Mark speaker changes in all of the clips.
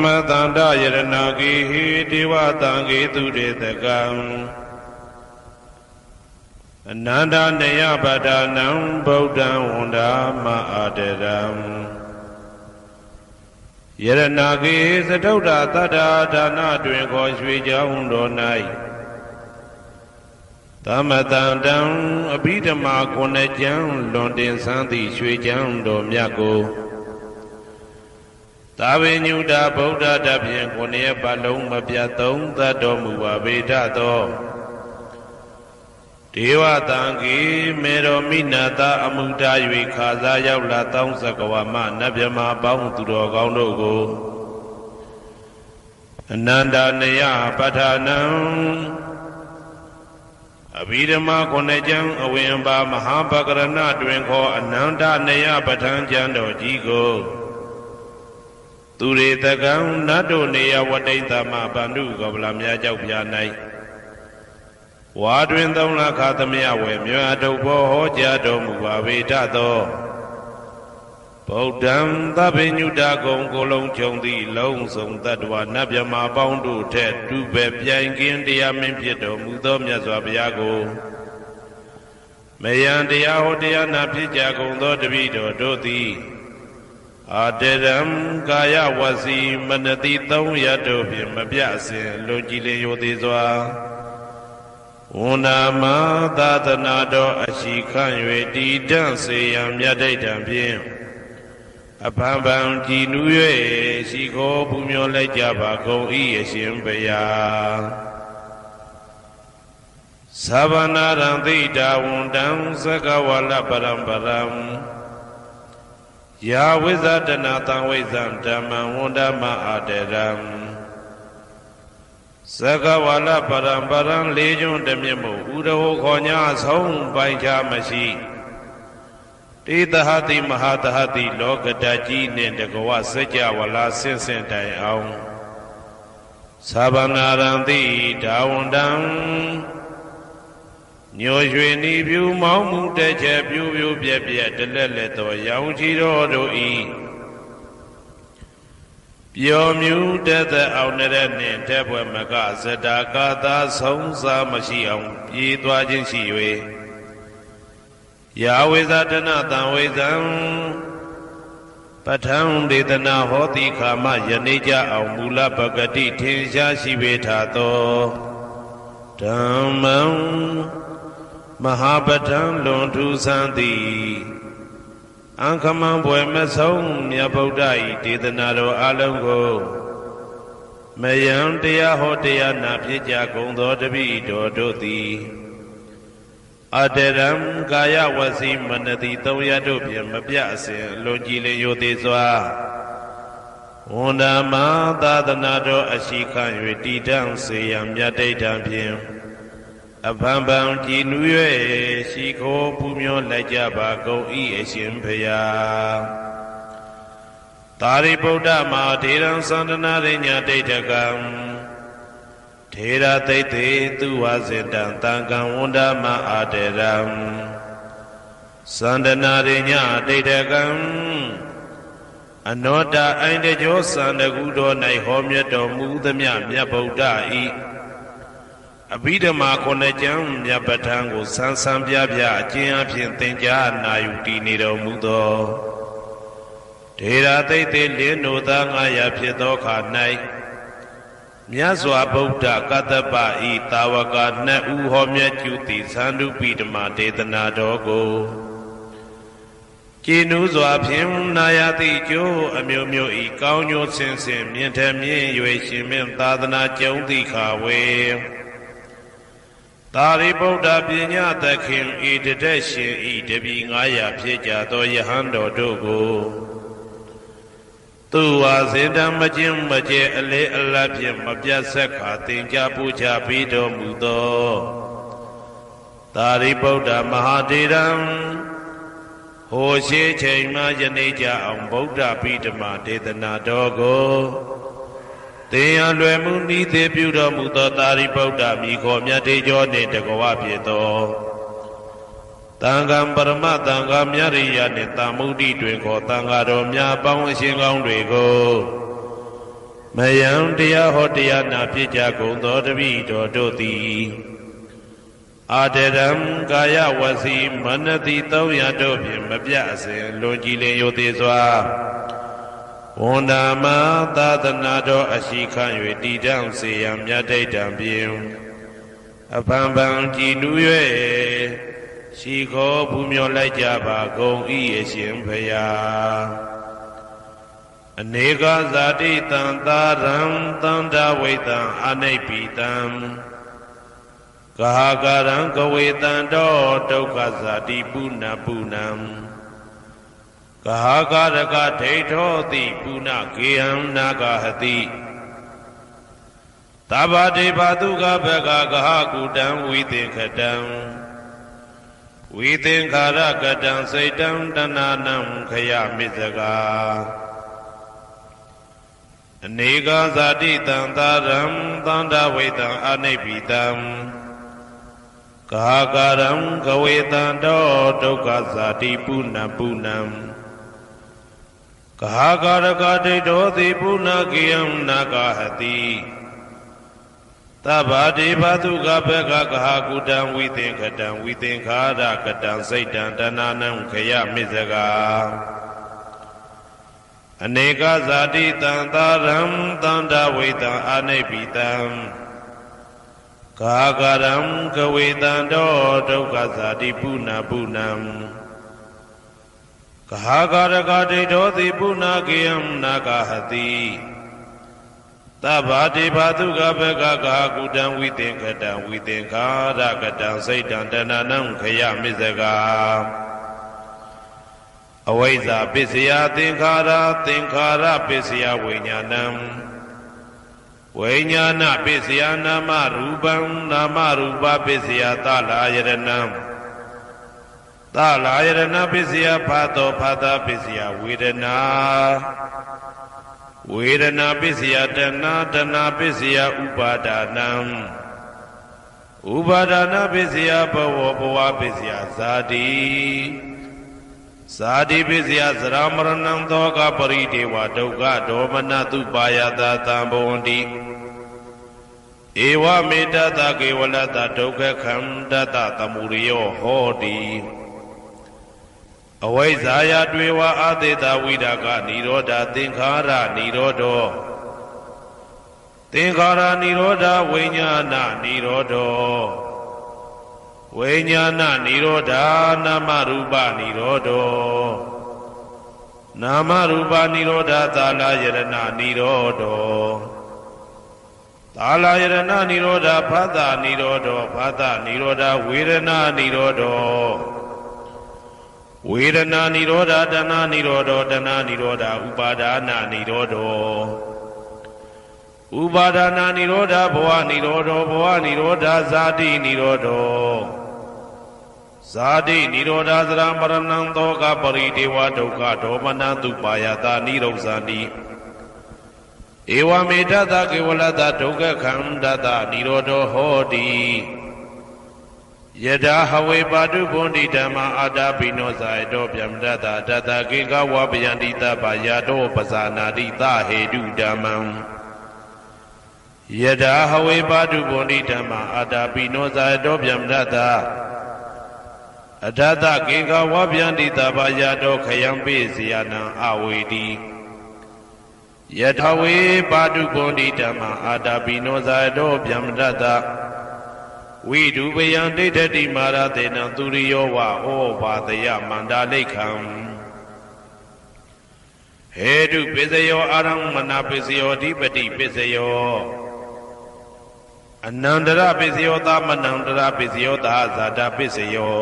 Speaker 1: မတန္တယရဏဂေဟိဒေဝတံဂေတုရေတကံအနန္တနေယပဒနံဗုဒ္ဓံဝန္ဒာမအာတရံယရဏဂေသတုဒ္ဓတတ္တာဒါနတွင်ခေါ်ရွှေကြောင်းတော်၌သမတန္တံအဘိဓမ္မာခုနှစ်ကျမ်းလွန်တင်ဆန်းသည့်ရွှေကျမ်းတော်မြတ်ကိုသာဝေညုတာဗုဒ္ဓတဖြင့်ခုနှစ်ပတ်လုံးမပြတ်သုံးသတ်တော်မူပါဗေဒသောဒေဝတံဂေမေရောမိနာတာအမှုတာ၍ခါစားရောက်လာတောင်းစကဝမနတ်မြမပေါင်းသူတော်ကောင်းတို့ကိုအနန္တနေယပဋ္ဌာနံအဘိဓမ္မာခုနှစ်ကျမ်းအဝင်ပါမဟာပကရဏတွင်ခေါ်အနန္တနေယပဋ္ဌာန်းကျမ်းတော်ကြီးကိုသူရေတကံနတ်တို့နေယဝတိတ္တမဗန္ဓုကပလများကြောက်ပြ၌ဝါတွင်သုံးလခါသမယဝေမြတ်တုဘောဟောကြားတော်မူပါဗေဒသောဗုဒ္ဓံသဗ္ဗညုတကုံကိုလုံးခြုံသည့်လုံးစုံတ attva နတ်မြမပေါင်းတို့ထက်တူပဲပြိုင်ကင်းတရားမင်းဖြစ်တော်မူသောမြတ်စွာဘုရားကိုမယံတရားဟောတရားနာဖြစ်ကြကုန်သောတပည့်တော်တို့သည်အာတရံကာယဝစီမနတိသုံးရတို့ဖြင့်မပြစဉ်လွန်ကြည်လင်ရိုသေစွာဝန္ဒာမသာသနာတော်အရှိခန့်၍တည်တံ့စေရန်မြတ်ဒိဋ္ဌံဖြင့်အဖန်ဖန်ကြည်နူး၍ရှိခိုးပူမျောလိုက်ကြပါကုန်၏အရှင်ဘုရားသဗ္ဗနာရံသိတာဝန္တံသက္ကဝလပရံပရံယာဝိဇ္ဇတနာတံဝိဇ္ဇံဓမ္မံဝန္ဒမအာတရံသက္ကဝလပရံပရံလေးကျွန်းတမြင့်မို့ဥရဟောခေါ်ညာဆုံးပိုင်ခြားမရှိတေသဟတိမဟာတဟတိလောကတကြီးနှင့်တကဝစัจ java လာဆင့်ဆင့်တိုင်အောင်သဗ္ဗနာရံတိဒါဝန္တံညိုရွှေနီပြူမောင်းမှုတဲ့ချက်ပြူပြူပြက်ပြက်တလက်လက်သောရောင်ချီတော်တို့ဤပျော်မြူတသက်အောင်တဲ့နှင့်တဲ့ဘွယ်မကဇတာကာသာဆုံးစားမရှိအောင်ပြေးသွားခြင်းရှိ၍ယာဝိဇာတနာတံဝိဇံပဋ္ဌံဒေသနာဟောတိခာမယနေ့ကြအောင်မူလပဂတိထင်ရှားရှိပေထသောဓမ္မံမဟာပဋ္ဌံလွန်ထူးဆန်းသည်အံခမံဘွယ်မဆုံးမြတ်ဗုဒ္ဓ၏ဒေသနာတော်အလုံးကိုမယံတရားဟောတရားနာဖြစ်ကြကုန်သောတပည့်တော်တို့သည်အတရံကာယဝစီမနတိသုံးရတို့ဖြင့်မပြအစဉ်လွန်ကြည်လင်ရိုသေစွာဝန္ဒာမသာသနာတော်အရှိခန့်၍တည်တံ့စေရန်မြတ်ဒိဋ္ဌံဖြင့်အဖန်ဖန်ကြည်နူး၍ရှိခိုးပူမျောလိုက်ကြပါကုန်၏အရှင်ဘုရားသာရိပုတ္တမဟာထေရံသန္တနာရိညာဒိဋ္ဌကံထေရသိတေသူဝဇင်တံတံကံဝန္ဒမအာတရံသန္တနာရိညာဒိဋ္ဌကံအနောတအိုင်တကျောသန္တကုတော်၌ဟောမြတ်တော်မူသမျှမြတ်ဗုဒ္ဓဤအဘိဓမ္မာခုနှစ်ကျမ်းမြတ်ပဋ္ဌာန်းကိုဆန်းဆန်းပြပြအကျဉ်းအဖြစ်သင်ကြားနာယူတည်နေတော်မူသောထေရသိတေလင်းတို့သား900ဖြစ်သောခါ၌မြတ်စွာဘုရားကတ္တပဤတာဝက2ဦးဟောမြတ်ကျူသည်သန္ဓုပိဓမ္မာဒေသနာတော်ကိုကျင့်ဥစွာဖြင့်နာယတိကျိုးအမျိုးမျိုးဤကောင်းကျိုးဆင်းဆင်းမြင့်ထမြင့်၍ရှင်မင်းသာသနာကျုံတိခါဝေသာရိပုတ္တပညာသခင်ဤတတက်ရှင်ဤတပည့်900ဖြစ်ကြသောယဟန်တော်တို့ကိုသူဝါစေတံမကျင်းမကျဲအလေအလတ်ဖြင့်မပြတ်ဆက်ခါသင်ကြားပူဇော်ပြီးတော်မူသောသာရိပုတ္တမဟာထေရံဟိုရှိချိန်မှယနေ့ကြအောင်ဗုဒ္ဓပိဓမ္မာဒေသနာတော်ကိုသင်ရလွယ်မှုဤသေးပြုတော်မူသောသာရိပုတ္တမိခေါ်မြတ်တေကျော်နှင့်တကဝဖြစ်သောတန်ခါပရမတန်ခါမြရိယနှင့်တာမုဒ္ဒိတွင်ခေါ်တန်ခါတော်များပေါင်းအရှင်ကောင်းတွေကိုဝ မယံတရားဟောတရားနာဖြစ်ကြကုန်သောတပည့်တော်တို့သည်အာတရံကာယဝစီမနတိ300တို့ဖြင့်မပြအစဉ်လွန်ကြည်လင်ရိုသေစွာဝန်ဓမ္မသာသနာတော်အရှိခံ၍တည်တံ့စေရန်မြတ်တိတ်တံဖြင့်အဖန်ဖန်ကြည်နူး၍ရှိခေါ်ပူမျောလိုက်ကြပါကုန်၏အရှင်ဖရာအနေကဇာတိတံသာရံသန္တာဝိတံအနိဗ္ဗိတံဂဟာကာရံကဝေတံတောဒုက္ခဇာတိပုဏ္ဏပုဏ္ဏံဂဟာကာရကဒိဋ္ဌောတိပုဏ္ဏကေယံနာဂဟတိသဗ္ဗတေဘာတုကဘဂဂဟကုတံဝိသင်္ခတံဝိသင်္ခာရကတံစိတ်တံတဏနံခယမိဇဂာအနေကဇာတိတံသာရံသန္တာဝိတံအနိဗ္ဗိတံဂဟာကာရံကဝေတံတောဒုက္ခဇာတိပုဏ္ဏပုဏ္ဏံဂဟာကာရကဒိဋ္ဌောတိပုဏ္ဏကေယံနာဂဟတိသဗ္ဗတေဘာတုကဘဂဂဟာကုတံဝိသင်္ခတံဝိသင်္ခာရကတံစိတ်တံတဏနံခယမိဇဂာအနေကဇာတိတံသာရံသန္တာဝိတံအနိဗ္ဗိတံဂဟာကာရံကဝေတံတောဒုက္ခဇာတိပုဏ္ဏပုဏ္ဏံဂဟာကာရကဒိဋ္ဌောတိပုဏ္ဏကေယံနာဂဟတိသဗ္ဗတေဘာတုကဘဂဂဟာကုတံဝိသင်္ခတံဝိသင်္ခာရကတံစိတ်တံတဏနံခယမိဇဂာအဝိဇ္ဇာပစ္စယသင်္ခါရသင်္ခါရပစ္စယဝိညာဏံဝိညာဏပစ္စယနာမရူပံနာမရူပပစ္စယသလာယရဏံသလာယရဏပစ္စယဖာတောဖာတာပစ္စယဝေဒနာဝေဒနာပစ္စယတဏတဏပစ္စယဥပါဒနာဥပါဒနာပစ္စယဘဝဘဝပစ္စယဇာတိဇာတိပစ္စယသရမရဏံသောကပရိဒေဝဒုက္ခဒေါမနတုပါယတာတံဘဝန္တိဧဝမေတ္တကေဝလတဒုက္ခခန္တတသမုရိယောဟောတိအဝိဇ္ဇာယတွေဝအာသေတဝိဒါကនិရောဓသင်္ခါရនិရောဓောသင်္ခါရនិရောဓဝိညာဏនិရောဓောဝိညာဏនិရောဓနာမရူပនិရောဓောနာမရူပនិရောဓသာလယရဏនិရောဓောသာလယရဏនិရောဓဖသនិရောဓောဖသនិရောဓဝေဒနာនិရောဓောဝေဒနာនិရောဓတဏនិရောဓောတဏនិရောဓဥပါဒနာនិရောဓောဥပါဒနာនិရောဓဘဝនិရောဓောဘဝនិရောဓဇာတိនិရောဓောဇာတိនិရောဓသရမရဏံသောကပရိဒေဝဒုက္ခဒေါမနတုပါယတာនិရောဇာတိဧဝမေတ္တကေဝလတဒုက္ခခန္တတនិရောဓောဟောတိယထာဟဝေပါတုဘုန္တိဓမ္မာအာတာပိနောဇာယတောဗျမတတတတကေကဝပယန္တိတပယာတောပဇာနာတိသဟေတုဓမ္မံယထာဟဝေပါတုဘုန္တိဓမ္မာအာတာပိနောဇာယတောဗျမတတအထတကေကဝပယန္တိတပယာတောခယံပိစီယနံအဝေတိယထာဝေပါတုဘုန္တိဓမ္မာအာတာပိနောဇာယတောဗျမတတဝိဒုပယံဒိဋ္ဌတိမာရတေနံသူရိယောဝဩဘာတယမန္တာလိခံဟေတုပစ္စယောအာရမဏပစ္စယောအဓိပတိပစ္စယောအနန္တရပစ္စယောသမနန္တရပစ္စယောသာဇာတပစ္စယော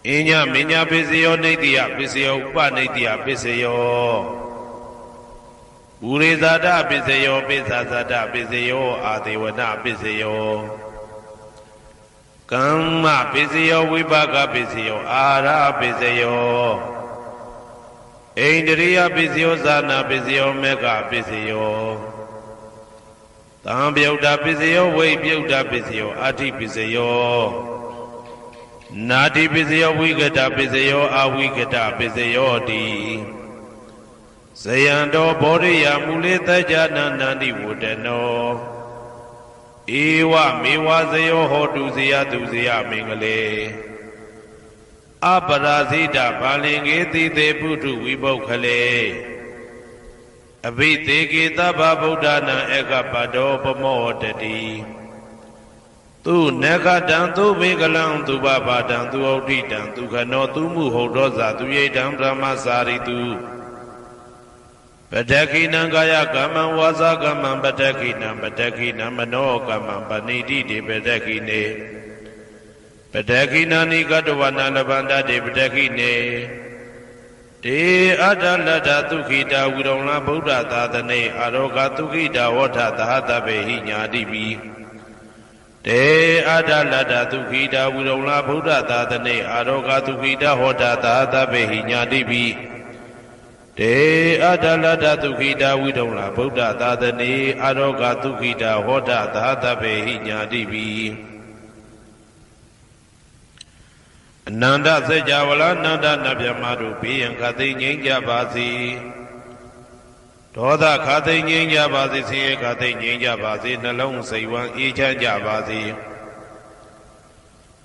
Speaker 1: အညမညပစ္စယောနေတိယပစ္စယောဥပနေတိယပစ္စယောဥရိဇာတပစ္စယောပိစ္ဆာဇာတပစ္စယောအာဒေဝနပစ္စယောကမ္မပစ္စယောဝိပါကပစ္စယောအာရပစ္စယောဣန္ဒရိယပစ္စယောဇာနာပစ္စယောမေဃပစ္စယောသံပြုတ်တာပစ္စယောဝိပြုတ်တာပစ္စယောအာတိပစ္စယောနာတိပစ္စယောဝိကတပစ္စယောအဝိကတပစ္စယောတိ ဇယံတော်ဘောရိယမူလေတကြနာနန္တိဝတ္တနောဧဝမေဝဇယောဟောတုဇယတုဇယမင်္ဂလေအပရာဇိတဘာလင်္ကေတိတေပုထုဝိပုခ္ခလေအဘိသေကေသဗ္ဗဗုဒ္ဓနာဧကပတောပမောတတိသူနခတံသူမေကလံသူဘဘာတံသူဩဋ္ဌိတံသူခနောသူမှုဟုတ်တော်ဇာသူရိတံဗြဟ္မစာရိတုပတ္တခိနံကာယကမ္မံဝါစာကမ္မံပတ္တခိနံပတ္တခိနံမနောကမ္မံပဏိတိတေပတ္တခိနေပတ္တခိနာနိကတဝနာလဗန္တတေပတ္တခိနေတေအတ္တလတ္တသုခိတာဝိရုံလဗုဒ္ဓသာသနေအာရောဂသုခိတာဝဋ္ဌသဟတပေဟိညာတိပိတေအတ္တလတ္တသုခိတာဝိရုံလဗုဒ္ဓသာသနေအာရောဂသုခိတာဟောတသဟတပေဟိညာတိပိတေအတ္တလတ္တသုခိတာဝိရုံလဗုဒ္ဓသာသနေအာရောဂသုခိတာဟောတသဟတပေဟိညာတိပိအနန္တစัจ java လာနန္ဒနဗျမတို့ဘေးရန်ခသိငြိမ်းကြပါစေဒေါသခသိငြိမ်းကြပါစေဆင်းရဲခသိငြိမ်းကြပါစေနှလုံးစိတ်ဝမ်းအေးချမ်းကြပါစေ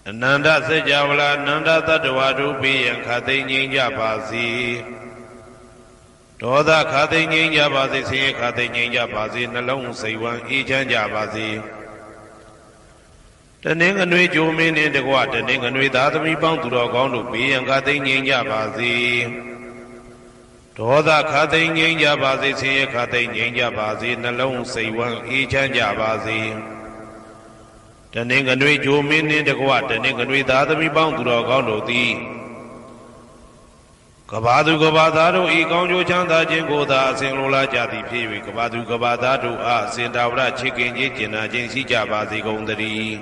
Speaker 1: အနန္တစัจ java လာနန္ဒတတ္တဝါတို့ဘေးရန်ခသိငြိမ်းကြပါစေဒေါသခသိငြိမ်းကြပါစေဆင်းရဲခသိငြိမ်းကြပါစေနှလုံးစိတ်ဝမ်းအေးချမ်းကြပါစေတနင်္ဂနွေဂျိုမင်းနှင့်တကွတနင်္ဂနွေသားသမီးပေါင်းသူတော်ကောင်းတို့ဘေးရန်ခသိငြိမ်းကြပါစေဒေါသခသိငြိမ်းကြပါစေဆင်းရဲခသိငြိမ်းကြပါစေနှလုံးစိတ်ဝမ်းအေးချမ်းကြပါစေတနင်္ဂနွေဂျိုမင်းနှင့်တကွတနင်္ဂနွေသားသမီးပေါင်းသူတော်ကောင်းတို့သည်ကဘာသူကဘာသားတို့ဤကောင်းကျိုးချမ်းသာခြင်းကိုသာအစဉ်လိုလားကြသည်ဖြစ်၍ကဘာသူကဘာသားတို့အားအစဉ်တာဝရချစ်ခင်ခြင်းကျင်နာခြင်းရှိကြပါစေကုန်သတည်း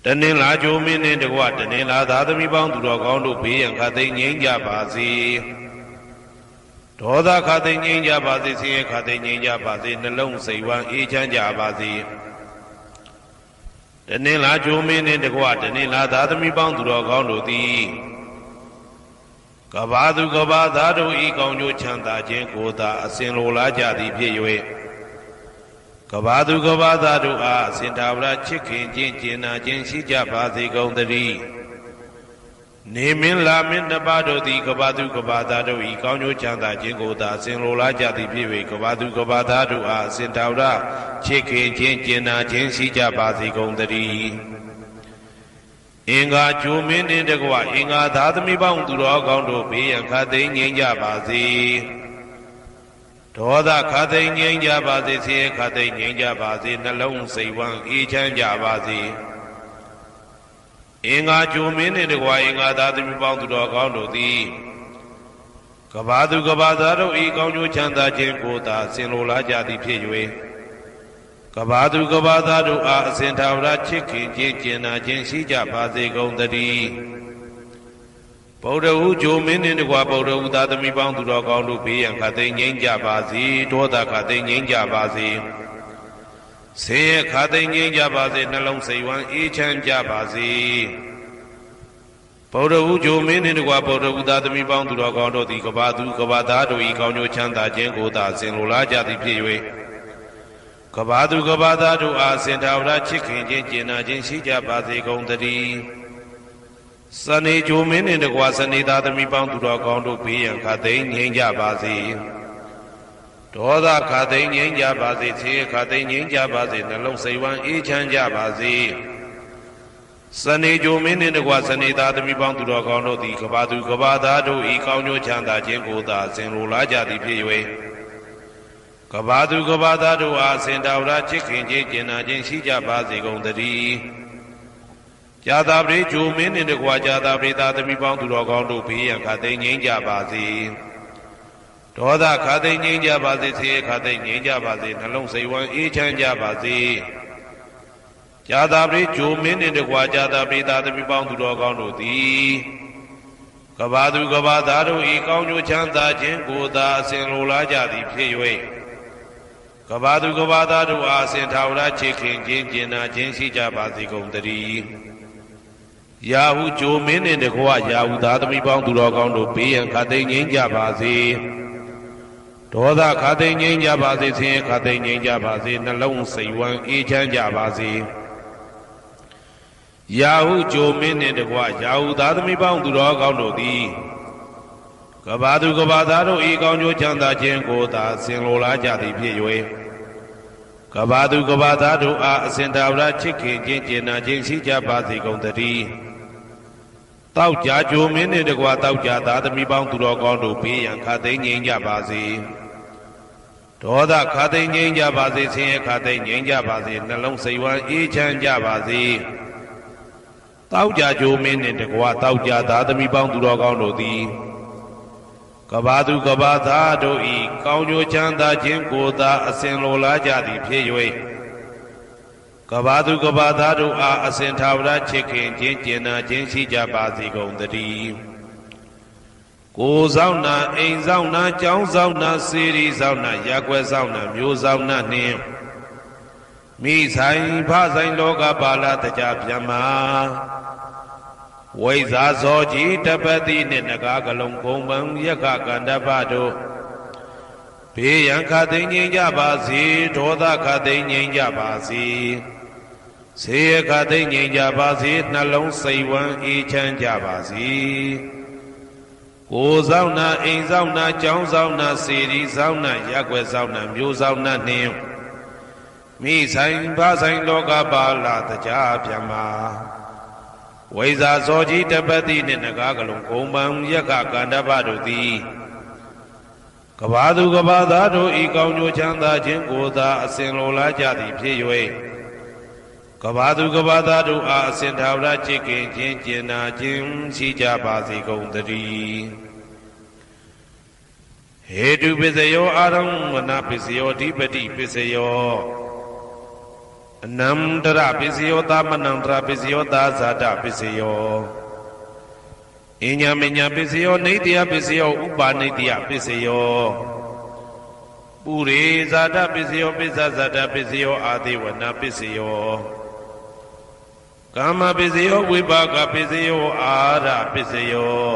Speaker 1: တနင်္လာဂျိုမင်းနှင့်တကွတနင်္လာသားသမီးပေါင်းသူတော်ကောင်းတို့ဘေးရန်ခသိငြိမ်းကြပါစေဒေါသခသိငြိမ်းကြပါစေဆင်းရဲခသိငြိမ်းကြပါစေနှလုံးစိတ်ဝမ်းအေးချမ်းကြပါစေတနင်္လာဂျိုမင်းနှင့်တကွတနင်္လာသားသမီးပေါင်းသူတော်ကောင်းတို့သည်ကဘာသူကဘာသားတို့ဤကောင်းကျိုးချမ်းသာခြင်းကိုသာအစဉ်လိုလားကြသည်ဖြစ်၍ကဘာသူကဘာသားတို့အားအစဉ်တာဝရချစ်ခင်ခြင်းကျင်နာခြင်းရှိကြပါစေကုန်သတည်းနေမင်းလာမင်းနှစ်ပါးတို့သည်ကဘာသူကဘာသားတို့ဤကောင်းကျိုးချမ်းသာခြင်းကိုသာအစဉ်လိုလားကြသည်ဖြစ်၍ကဘာသူကဘာသားတို့အားအစဉ်တာဝရချစ်ခင်ခြင်းကျင်နာခြင်းရှိကြပါစေကုန်သတည်းအင်္ဂါဂျိုမင်းနှင့်တကွအင်္ဂါသားသမီးပေါင်းသူတော်ကောင်းတို့ဘေးရန်ခသိငြိမ်းကြပါစေဒေါသခသိငြိမ်းကြပါစေဆင်းရဲခသိငြိမ်းကြပါစေနှလုံးစိတ်ဝမ်းအေးချမ်းကြပါစေအင်္ဂါဂျိုမင်းနှင့်တကွအင်္ဂါသားသမီးပေါင်းသူတော်ကောင်းတို့သည်ကဘာသူကဘာသားတို့ဤကောင်းကျိုးချမ်းသာခြင်းကိုသာဆင်လိုလားကြသည်ဖြစ်၍ကဘာသူကဘာသားတို့အားအစဉ်ထာဝရချစ်ခင်ခြင်းကျင်နာခြင်းရှိကြပါစေကုန်သတည်းဗုဒ္ဓဟူဂျိုမင်းနှင့်တကွဗုဒ္ဓဟူသားသမီးပေါင်းသူတော်ကောင်းတို့ဘေးရန်ခသိငြိမ်းကြပါစေဒေါသခသိငြိမ်းကြပါစေဆင်းရဲခသိငြိမ်းကြပါစေနှလုံးစိတ်ဝမ်းအေးချမ်းကြပါစေဗုဒ္ဓဟူဂျိုမင်းနှင့်တကွဗုဒ္ဓဟူသားသမီးပေါင်းသူတော်ကောင်းတို့သည်ကဘာသူကဘာသားတို့ဤကောင်းကျိုးချမ်းသာခြင်းကိုသာဆင်လိုလားကြသည်ဖြစ်၍ကဘာသူကဘာသားတို့အားစင်တာဝရချစ်ခင်ခြင်းကျင်နာခြင်းရှိကြပါစေကုန်သတည်းစနေဂျိုမင်းနှင့်တကွစနေသားသမီးပေါင်းသူတော်ကောင်းတို့ဘေးရန်ခသိငြိမ်းကြပါစေဒေါသခသိငြိမ်းကြပါစေဆင်းရဲခသိငြိမ်းကြပါစေနှလုံးစိတ်ဝမ်းအေးချမ်းကြပါစေစနေဂျိုမင်းနှင့်တကွစနေသားသမီးပေါင်းသူတော်ကောင်းတို့သည်ကဘာသူကဘာသားတို့ဤကောင်းကျိုးချမ်းသာခြင်းကိုသာဆင်လိုလားကြသည်ဖြစ်၍ကဘာသူကဘာသားတို့အားစင်တာဝရချစ်ခင်ခြင်းကျင်နာခြင်းရှိကြပါစေကုန်သတည်းဇာတာပရိဂျိုမင်းနှင့်တကွာဇာတာပရိသားသမီးပေါင်းသူတော်ကောင်းတို့ဘေးရန်ခသိငြိမ်းကြပါစေဒေါသခသိငြိမ်းကြပါစေဆင်းရဲခသိငြိမ်းကြပါစေနှလုံးစိတ်ဝမ်းအေးချမ်းကြပါစေဇာတာပရိဂျိုမင်းနှင့်တကွာဇာတာပရိသားသမီးပေါင်းသူတော်ကောင်းတို့သည်ကဘာသူကဘာသားတို့ဤကောင်းကျိုးချမ်းသာခြင်းကိုသာအစဉ်လိုလားကြသည်ဖြစ်၍ကဘာသူကဘာသားတို့အားအစဉ်ထာဝရချစ်ခင်ခြင်းကျင်နာခြင်းရှိကြပါစေကုန်သတည်း ရာဟုဂျိုမင်းနှင့်တကွရာဟုသားသမီးပေါင်းသူတော်ကောင်းတို့ဘေးရန်ခတ်သိမ်းငြိမ်းကြပါစေဒေါသခတ်သိမ်းငြိမ်းကြပါစေဆင်းရဲခတ်သိမ်းငြိမ်းကြပါစေနှလုံးစိတ်ဝမ်းအေးချမ်းကြပါစေရာဟုဂျိုမင်းနှင့်တကွရာဟုသားသမီးပေါင်းသူတော်ကောင်းတို့သည်ကဘာသူကဘာသားတို့ဤကောင်းကျိုးချမ်းသာခြင်းကိုသာဆင်လိုလားကြသည်ဖြစ်၍ကဘာသူကဘာသားတို့အားအစဉ်တာဝရချစ်ခင်ခြင်းကျင်နာခြင်းရှိကြပါစေကုန်သတည်းတောက်ကြကြိုမင်းနှင့်တကွတောက်ကြသားသမီးပေါင်းသူတော်ကောင်းတို့ဘေးရန်ခတ်သိမ်းငြိမ်းကြပါစေဒေါသခတ်သိမ်းငြိမ်းကြပါစေဆင်းရဲခတ်သိမ်းငြိမ်းကြပါစေနှလုံးစိတ်ဝမ်းအေးချမ်းကြပါစေတောက်ကြကြိုမင်းနှင့်တကွတောက်ကြသားသမီးပေါင်းသူတော်ကောင်းတို့သည်ကဘာသူကဘာသားတို့ဤကောင်းကျိုးချမ်းသာခြင်းကိုသာအစဉ်လိုလားကြသည်ဖြစ်၍ကဘာသူကဘာသားတို့အားအစဉ်ထာဝရချစ်ခင်ခြင်းကျင်နာခြင်းရှိကြပါစေကုန်သတည်းကိုယ်ဆောင်နာအိမ်ဆောင်နာကျောင်းဆောင်နာစေရီဆောင်နာရက်ွယ်ဆောင်နာမျိုးဆောင်နာနှင့်မိဆိုင်ဖဆိုင်လောကပါဠတကြဗျမဝိဇာဇောကြီးတပတိနှင့်နဂါကလုံးကုံပံယက္ခကန္တပတို့ဘေးရန်ခတ်သိမ်းငြိမ်းကြပါစေဒေါသခတ်သိမ်းငြိမ်းကြပါစေဆေးခတ်သိမ်းငြိမ်းကြပါစေနှလုံးစိတ်ဝမ်းအေးချမ်းကြပါစေကိုယ်ဆောင်နာအိမ်ဆောင်နာကျောင်းဆောင်နာစေရီဆောင်နာရက်ွယ်ဆောင်နာမျိုးဆောင်နာနှင့်မိဆိုင်ဖဆိုင်လောကပါဠတကြဗျမဝိဇာဇောကြီးတပတိနှင့်နဂါကလုံးကုံပံယက္ခကန္တပတို့သည်ကဘာသူကဘာသားတို့ဤကောင်းကျိုးချမ်းသာခြင်းကိုသာအစဉ်လိုလားကြသည်ဖြစ်၍ကဘာသူကဘာသားတို့အားအစဉ်ထာဝရချစ်ခင်ခြင်းကျင်နာခြင်းရှိကြပါစေကုန်သတည်းဟေတုပစ္စယောအာရမဏပစ္စယောဓိပတိပစ္စယောအနန္တရပစ္စယောသမနန္တရပစ္စယောသာဇာတပစ္စယောအညမညပစ္စယောနေတယပစ္စယောဥပါနေတယပစ္စယောပုရိဇာတပစ္စယောပစ္စဇာတပစ္စယောအာသေဝနာပစ္စယောကာမပစ္စယောဝိပါကပစ္စယောအာရပစ္စယော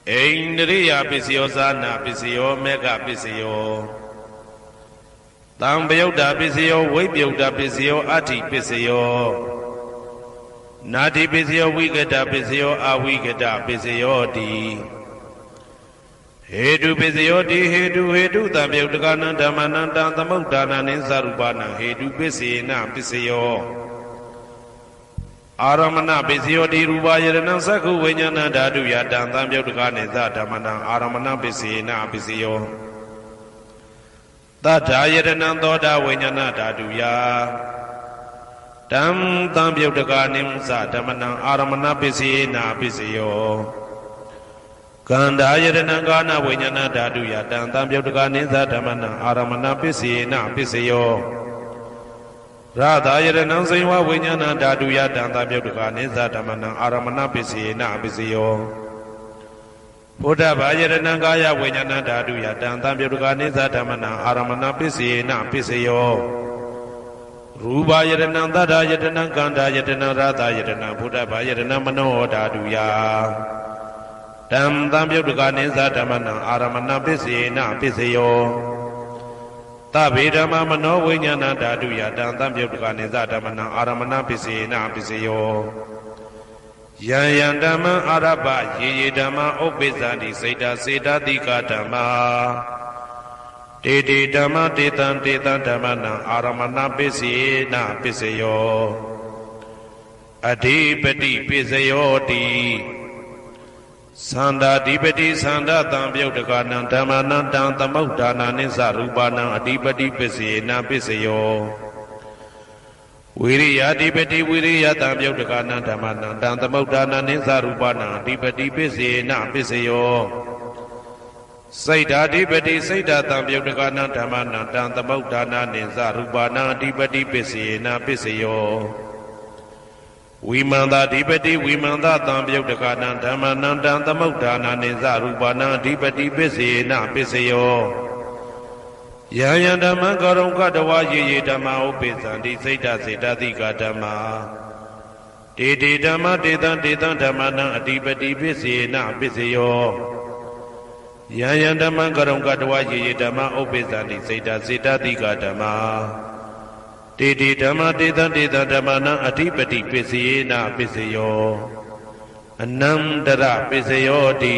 Speaker 1: အိန္ဒရိယပစ္စယောဇာနာပစ္စယောမေဃပစ္စယောတံပယုတ်တာပစ္စယောဝိပယုတ်တာပစ္စယောအဋ္ဌိပစ္စယောနာတိပစ္စယောဝိကတပစ္စယောအဝိကတပစ္စယောတိဟေတုပစ္စယောတိဟေတုတံပယုတ်တကနံဓမ္မနံတံသမုဒ္ဒါနနိသရူပနံဟေတုပစ္စေနပစ္စယောအာရမဏပစ္စယောတိရူပယရဏံသက္ခုဝိညာဏဓာတုယတံသံပယုတ်တကနိသဓမ္မနံအာရမဏပစ္စေနပစ္စယောသတ္ထာယရဏံသောတာဝိညာဏဓာတုယတံသံပယုတ်တကနိသဓမ္မနံအာရမဏပစ္စေနပစ္စယောကန္ဓာယရဏံကာနဝိညာဏဓာတုယတံသံပယုတ်တကနိသဓမ္မနံအာရမဏပစ္စေနပစ္စယောရသာယရဏံဇိဝဝိညာဏဓာတုယတံသံပယုတ်တကနိသဓမ္မနံအာရမဏပစ္စေနပစ္စယောဘုဒ္ဓဘာယရဏံကာယဝိညာဏဓာတုယတံသံပယုတ်တကနိသဓမ္မနံအာရမဏပစ္စေနပစ္စယောရူပယရဏံသတ္တယတနံကန္ဓာယတနံရသယတနံဘုဒ္ဓဘာယရဏံမနောဓာတုယတံသံပယုတ်တကနိသဓမ္မနံအာရမဏပစ္စေနပစ္စယောသဗ္ဗေဓမ္မမနောဝိညာဏဓာတုယတံသံပယုတ်တကနိသဓမ္မနံအာရမဏပစ္စေနပစ္စယောယံယံဓမ္မအာရပယေယေဓမ္မဥပ္ပိသန္တိစေတစေတတိကဓမ္မာတေတေဓမ္မတေတံဓမ္မနံအာရမဏပစ္စေနပစ္စယောအဓိပတိပစ္စယောတိသန္တာဓိပတိသန္တာတံပယုတ်တကနံဓမ္မနံတံသမုဒ္ဒါနာနိသရူပနံအဓိပတိပစ္စေနပစ္စယောဝိရိယဓိပတိဝိရိယတံပယုတ်တကနံဓမ္မနံတံသမုဒ္ဒါနာနိသရူပနံအဓိပတိပစ္စေနပစ္စယောစိတ်ဓာဓိပတိစိတ်ဓာတံပယုတ်တကနံဓမ္မနံတံသမုဒ္ဒါနာနိသရူပနံအဓိပတိပစ္စေနပစ္စယောဝိမန္တဓိပတိဝိမန္တတံပယုတ်တကနံဓမ္မနံတံသမုဒ္ဒါနာနိသရူပနံအဓိပတိပစ္စေနပစ္စယောယံယံဓမ္မကရုံကတဝယေယေဓမ္မဥပ္ပိသန္တိစိတ်ဓာစေတသိကဓမ္မာ တေတေဓမ္မတေတံတေတံဓမ္မနံအတိပတိပစ္စေနပစ္စယောယံယံဓမ္မကရုံကတဝယေယေဓမ္မဥပ္ပိသန္တိစေတစေတတိကဓမ္မတေတေဓမ္မတေတံတေတံဓမ္မနံအတိပတိပစ္စေနပစ္စယောအနန္တရပစ္စယောတိ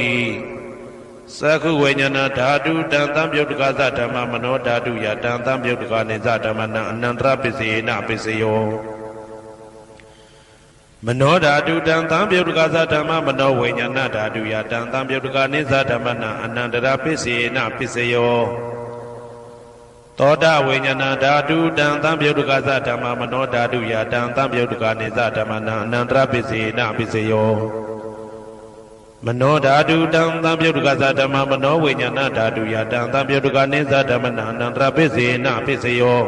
Speaker 1: သက္ခုဝိညာဏဓာတုတံသံပြုတ်တကသဓမ္မမနောဓာတုယတံသံပြုတ်တကနေသဓမ္မနံအနန္တရပစ္စေနပစ္စယောမနောဓာတုတံသံပြုတ်တကသဓမ္မမနောဝိညာဏဓာတုယတံသံပြုတ်တကနေသဓမ္မနံအနန္တရပစ္စေနပစ္စယောသောတဝိညာဏဓာတုတံသံပြုတ်တကသဓမ္မမနောဓာတုယတံသံပြုတ်တကနေသဓမ္မနံအနန္တရပစ္စေနပစ္စယောမနောဓာတုတံသံပြုတ်တကသဓမ္မမနောဝိညာဏဓာတုယတံသံပြုတ်တကနေသဓမ္မနံအနန္တရပစ္စေနပစ္စယော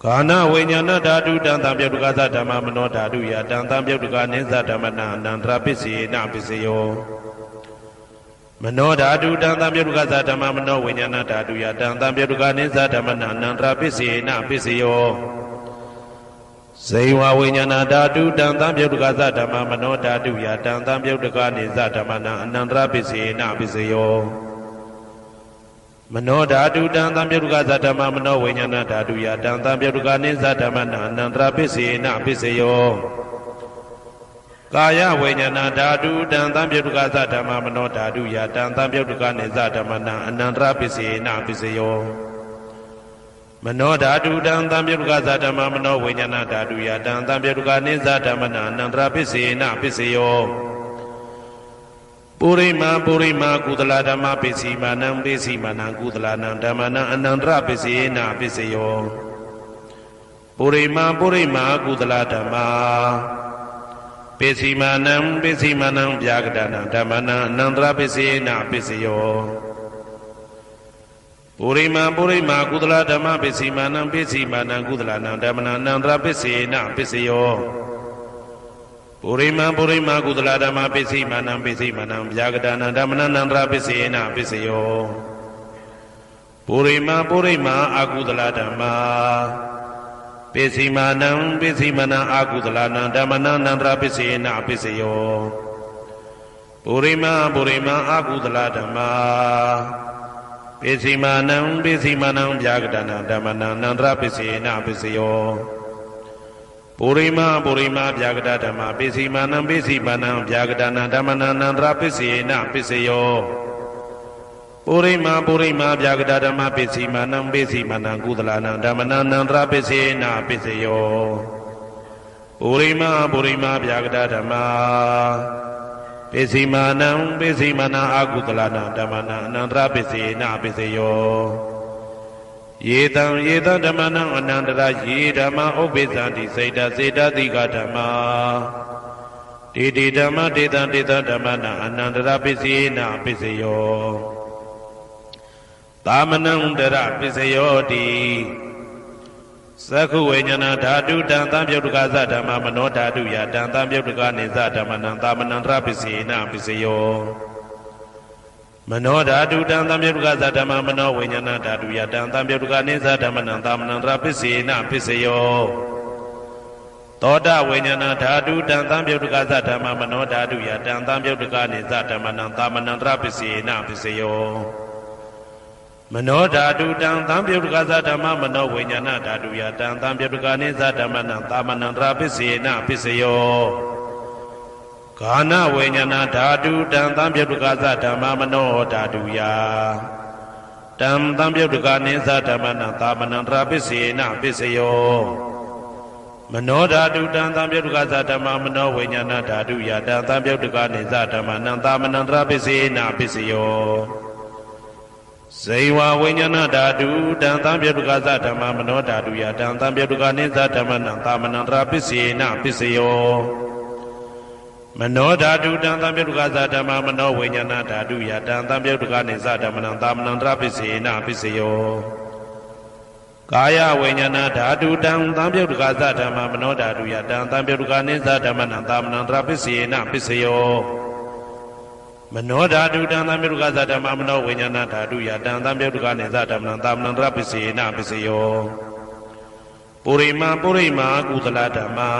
Speaker 1: ကာနဝိညာဏဓာတုတံသံပြုတ်တကသဓမ္မမနောဓာတုယတံသံပြုတ်တကနေသဓမ္မနံအနန္တရပစ္စေနပစ္စယောမနောဓာတုတံသံပြုတ်တကသဓမ္မမနောဝိညာဏဓာတုယတံသံပြုတ်တကနေသဓမ္မနံအနန္တရပစ္စေနပစ္စယောဇေဝဝိညာဏဓာတုတံသံပြုတ်တကသဓမ္မမနောဓာတုယတံသံပြုတ်တကနေသဓမ္မနံအနန္တရပစ္စေနပစ္စယောမနောဓာတုတံသံပြုတ်တကသဓမ္မမနောဝိညာဏဓာတုယတံသံပြုတ်တကနေသဓမ္မနံအနန္တရပစ္စေနပစ္စယောကာယဝိညာဏဓာတုတံသံပြုတ်တကသဓမ္မမနောဓာတုယတံသံပြုတ်တကနေသဓမ္မနံအနန္တရပစ္စေနပစ္စယောမနောဓာတုတံသံပြုတ်တကသဓမ္မမနောဝိညာဏဓာတုယတံသံပြုတ်တကနေသဓမ္မနံအနန္တရပစ္စေနပစ္စယောပုရိမာပုရိမာကုသလဓမ္မပစ္စည်းမာနံပစ္စည်းမာနံကုသလနံဓမ္မနံအနန္တရပစ္စေနပစ္စယောပုရိမာပုရိမာကုသလဓမ္မပစ္စည်းမာနံပစ္စည်းမာနံဗျာကတနံဓမ္မနံအနန္တရပစ္စေနပစ္စယောပုရိမာပုရိမာကုသလဓမ္မပစ္စည်းမာနံပစ္စည်းမာနံကုသလနံဓမ္မနံအနန္တရပစ္စေနပစ္စယောပုရိမာပုရိမာကုသလဓမ္မပစ္စည်းမာနံပစ္စည်းမာနံဗျာကတနံဓမ္မနံအနန္တရပစ္စေနပစ္စယောပုရိမာပုရိမာအကုသလဓမ္မပစ္စည်းမာနံပစ္စည်းမာနံအကုသလနံဓမ္မနံအနန္တရပစ္စေနပစ္စယောပုရိမာပုရိမာအကုသလဓမ္မပစ္စည်းမာနံပစ္စည်းမာနံဗျာကတနံဓမ္မနံအနန္တရပစ္စေနပစ္စယောပုရိမာပုရိမာဗျာကတဓမ္မပစ္စည်းမာနံပစ္စည်းမာနံဗျာကတနံဓမ္မနံအနန္တရပစ္စေနပစ္စယောပုရိမာပုရိမာဗျာကတဓမ္မပစ္စည်းမာနံပစ္စည်းမာနံကုသလနံဓမ္မနံအနန္တရပစ္စေနပစ္စယောပုရိမာပုရိမာဗျာကတဓမ္မပစ္စည်းမာနံပစ္စည်းမာနံအကုသလနံဓမ္မနံအနန္တရပစ္စေနပစ္စယောယေတံယေတဓမ္မနံအနန္တရယေဓမ္မဥပ္ပိသန္တိစေတစေတတိကဓမ္မတေတေဓမ္မတေတံတေတဓမ္မနံအနန္တရပစ္စေနပစ္စယောသာမနံတရပစ္စယောတိသက္ခုဝိညာဏဓာတုတံသံပြုတ်တကသဓမ္မမနောဓာတုယတံသံပြုတ်တကနေသဓမ္မနံသာမနံတရပစ္စေနပစ္စယောမနောဓာတုတံသံပြုတ်တကသဓမ္မမနောဝိညာဏဓာတုယတံသံပြုတ်တကနေသဓမ္မနံသာမနံတရပစ္စေနပစ္စယောသောတဝိညာဏဓာတုတံသံပြုတ်တကသဓမ္မမနောဓာတုယတံသံပြုတ်တကနေသဓမ္မနံသာမနံတရပစ္စေနပစ္စယောမနောဓာတုတံသံပြုတ်တကသဓမ္မမနောဝိညာဏဓာတုယတံသံပြုတ်တကနေသဓမ္မနံသာမနံတရပစ္စေနပစ္စယောကာနဝိညာဏဓာတုတံသံပြုတ်တကသဓမ္မမနောဓာတုယတံသံပြုတ်တကနေသဓမ္မနံသာမနံတရပစ္စေနပစ္စယောမနောဓာတုတံသံပြုတ်တကသဓမ္မမနောဝိညာဏဓာတုယတံသံပြုတ်တကနေသဓမ္မနံသာမနံတရပစ္စေနပစ္စယောဇေဝဝိညာဏဓာတုတံသံပြုတ်တကသဓမ္မမနောဓာတုယတံသံပြုတ်တကနေသဓမ္မနံသာမနံတရပစ္စေနပစ္စယောမနောဓာတုတံသံပြုတ်တကသဓမ္မမနောဝိညာဏဓာတုယတံသံပြုတ်တကနေသဓမ္မနံသာမနံတရပစ္စေနပစ္စယောကာယဝိညာဏဓာတုတံသံပြုတ်တကသဓမ္မမနောဓာတုယတံသံပြုတ်တကနေသဓမ္မနံသာမနံတရပစ္စေနပစ္စယောမနောဓာတုတံသံပြုတ်တကသဓမ္မမနောဝိညာဏဓာတုယတံသံပြုတ်တကနေသဓမ္မနံသာမနံတရပစ္စေနပစ္စယော ပုရိမာပုရိမာကုသလဓမ္မာ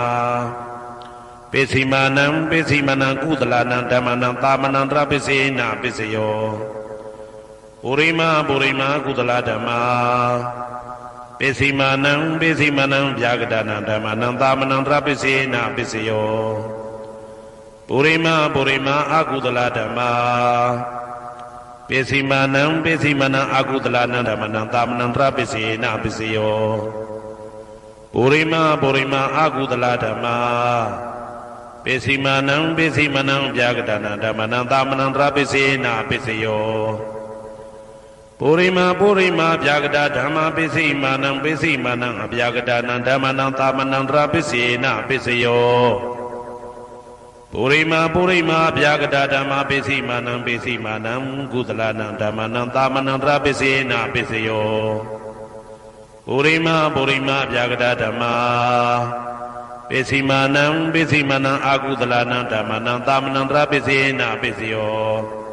Speaker 1: ပိစီမာနံပိစီမနံကုသလနံဓမ္မနံသာမနံတရပိစေနာပိစယောပုရိမာပုရိမာကုသလဓမ္မာပိစီမာနံပိစီမနံဗျာဂဒနာဓမ္မနံသာမနံတရပိစေနာပိစယောပုရိမာပုရိမာအကုသလဓမ္မာပိစီမာနံပိစီမနံအကုသလနံဓမ္မနံသာမနံတရပိစေနာပိစယောပုရိမာပုရိမာအကုသလဓမ္မာပိစီမာနံပိစီမနံဗျာဂဒနာဓမ္မနံသာမနံတရပိစေနာပိစယောပုရိမာပုရိမာဗျာဂဒဓမ္မာပိစီမာနံပိစီမာနံအဗျာဂဒနာဓမ္မနံသာမနံတရပိစေနာပိစယောပုရိမာပုရိမာဗျာဂဒဓမ္မာပိစီမာနံပိစီမာနံကုသလနံဓမ္မနံသာမနံတရပိစေနာပိစယောပုရိမာပုရိမာဗျာဂဒဓမ္မာပိစီမာနံပိစီမနံအာကုသလနံဓမ္မနံသာမနံတရပိစေနာပိစယော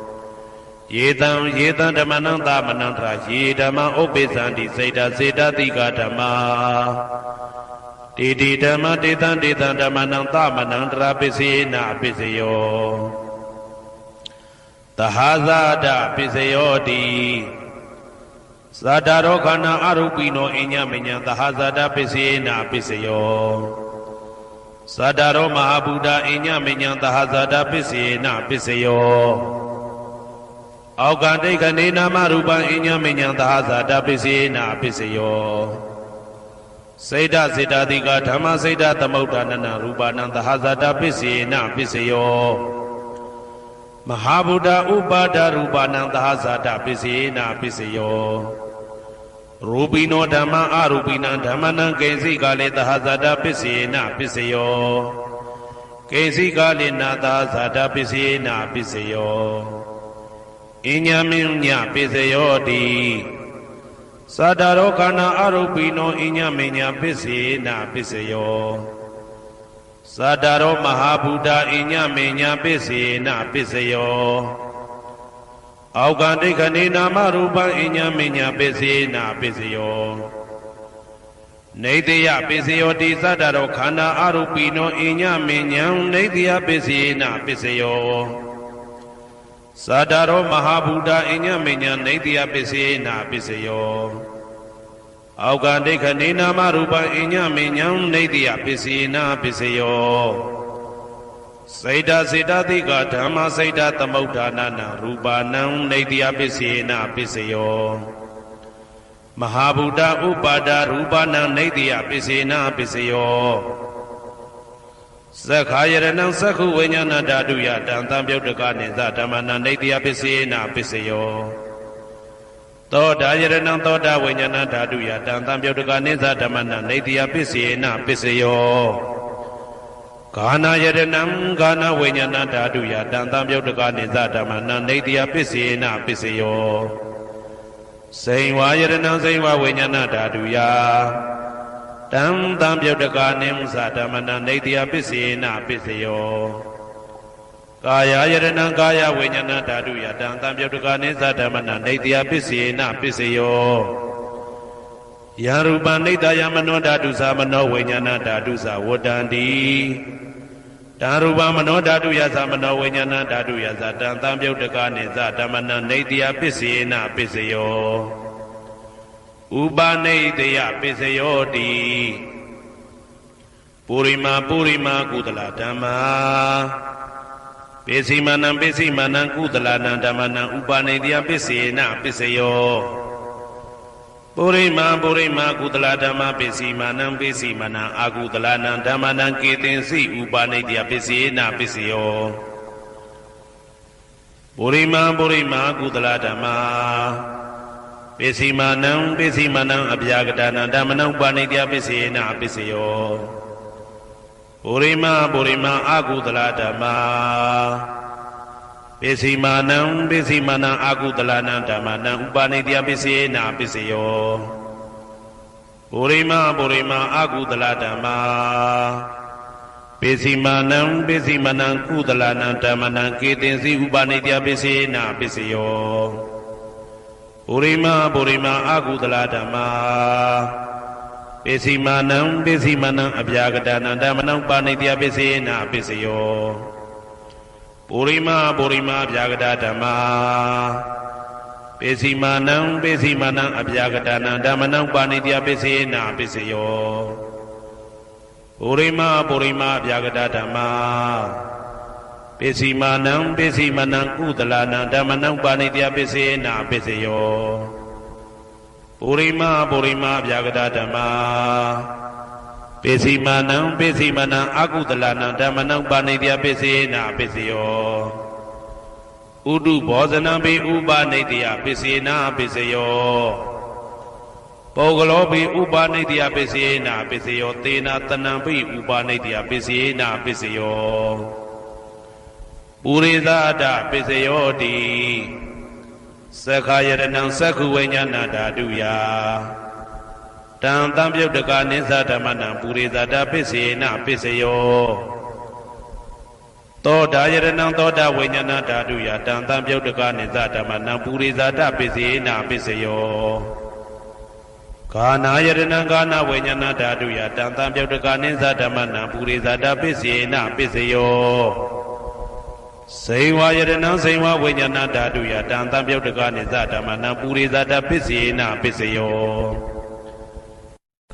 Speaker 1: ယေတံဓမ္မနံသာမနံတရယေဓမ္မဥပ္ပိသန္တိစေတစေတတိကဓမ္မာတေတိဓမ္မတေတံဓမ္မနံသာမနံတရပိစေနာပိစယောသဟာဇာဒပိစယောတိဇာတာရောခန္ဓာအရုပိနောအညမညာသဟာဇာဒပိစေနာပိစယောဇာတာရောမဟာဗုဒ္ဓအညမညာသဟာဇာဒပိစေနာပိစယောအောက်ကတိခဏေနာမရူပံအညမညာသဟာဇာတပိစေနာပိစယောစေတစေတတိကဓမ္မစေတသမုဋ္ဌာနနရူပနံသဟာဇာတပိစေနာပိစယောမဟာဗုဒ္ဓဥပါဒရူပနံသဟာဇာတပိစေနာပိစယောရူပိနောဓမ္မအရူပိနံဓမ္မနံကေစီကလေသဟာဇာတပိစေနာပိစယောကေစီကလေနာသဟာဇာတပိစေနာပိစယောအညမင်းညပိစယောတိသတ္တရောခန္ဓာအရုပိနောအညမင်းညပိစေနာပိစယောသတ္တရောမဟာဗုဒ္ဓအညမင်းညပိစေနာပိစယောအောက်ကတိခဏေနာမရူပံအညမင်းညပိစေနာပိစယောနေတယပိစယောတိသတ္တရောခန္ဓာအရုပိနောအညမင်းညနေတယပိစေနာပိစယောသတ္တရောမဟာဗုဒ္ဓအညမညနေတယပိစေနာပိစယောအောက်ကတိခဏေနာမရူပံအညမညနေတယပိစေနာပိစယောစေတစေတတိကဓမ္မစေတသမုဋ္ဌာနနရူပနံနေတယပိစေနာပိစယောမဟာဗုဒ္ဓဥပါဒရူပနံနေတယပိစေနာပိစယောသက္ခာယရဏံသက္ခုဝိညာဏဓာတုယတံသံပြုတ်တကနိသဓမ္မနံနေတယပိစေနာပိစယောသောတာယရဏံသောတာဝိညာဏဓာတုယတံသံပြုတ်တကနိသဓမ္မနံနေတယပိစေနာပိစယောဂာနာယရဏံဂာနာဝိညာဏဓာတုယတံသံပြုတ်တကနိသဓမ္မနံနေတယပိစေနာပိစယောစိန်ဝါယရဏံစိန်ဝါဝိညာဏဓာတုယတံသံပြုတ်တကနိသဓမ္မနံနေတယပိစေနာပိစယောကာယယရဏံကာယဝိညာဏဓာတုယတံသံပြုတ်တကနိသဓမ္မနံနေတယပိစေနာပိစယောယရူပံနေတယမနောဓာတုသမနောဝိညာဏဓာတုသဝတ္တန္တိတံရူပမနောဓာတုယသမနောဝိညာဏဓာတုယသတံသံပြုတ်တကနိသဓမ္မနံနေတယပိစေနာပိစယောဥပနိတယပိစယောတိပုရိမာပုရိမာကုသလဓမ္မာပိစီမနံပိစီမနံကုသလနံဓမ္မနံဥပနိတယပိစေနာပိစယောပုရိမာပုရိမာကုသလဓမ္မာပိစီမနံပိစီမနံအာကုသလနံဓမ္မနံကေတင်စီဥပနိတယပိစေနာပိစယောပုရိမာပုရိမာကုသလဓမ္မာပိစီမနံပိစီမနံအဗျာကတနံဓမ္မနံဥပနိတယပိစေနာပိစယောပုရိမာပုရိမာအာကုသလဓမ္မာပိစီမနံပိစီမနံအာကုသလနံဓမ္မနံဥပနိတယပိစေနာပိစယောပုရိမာပုရိမာအာကုသလဓမ္မာပိစီမနံပိစီမနံကုသလနံဓမ္မနံကေတင်စီဥပနိတယပိစေနာပိစယောပုရိမာပုရိမာအာကုသလဓမ္မာ ပိစီမာနံပိစီမာနံအပြာကတနံဓမ္မနံပါဏိတယပိစေနပိစယောပုရိမပုရိမအပြာကတဓမ္မာပိစီမာနံပိစီမာနံအပြာကတနံဓမ္မနံပါဏိတယပိစေနပိစယောပုရိမပုရိမအပြာကတဓမ္မာပိစီမာနံပိစီမာနံကုသလနံဓမ္မနံပါဏိတယပိစေနပိစယောပုရိမပုရိမအပြာကတဓမ္မာပိစီမာနံပိစီမာနံအကုသလနံဓမ္မနံပါဏိတယပိစေနပိစယောဥဒုဘောဇနံပိဥပနိတယပိစေနပိစယောပုဂ္ဂလောပိဥပနိတယပိစေနပိစယောသေနတနံပိဥပနိတယပိစေနပိစယောပုရိသအတ္တပိစယောတိသက္ခာယရဏံသက္ခုဝိညာဏဓာတုယတံတံပြုတ်တကနိသဓမ္မနံပုရိသတပိစေနပိစယောသောတာယရဏံသောတာဝိညာဏဓာတုယတံတံပြုတ်တကနိသဓမ္မနံပုရိသတပိစေနပိစယောကာနာယရဏံကာနဝိညာဏဓာတုယတံတံပြုတ်တကနိသဓမ္မနံပုရိသတပိစေနပိစယောစေဝယရဏံစေဝဝိညာဏဓာတုယတံတံပြုတ်တကနိသဓမ္မနံပုရိသတပိစေနပိစယော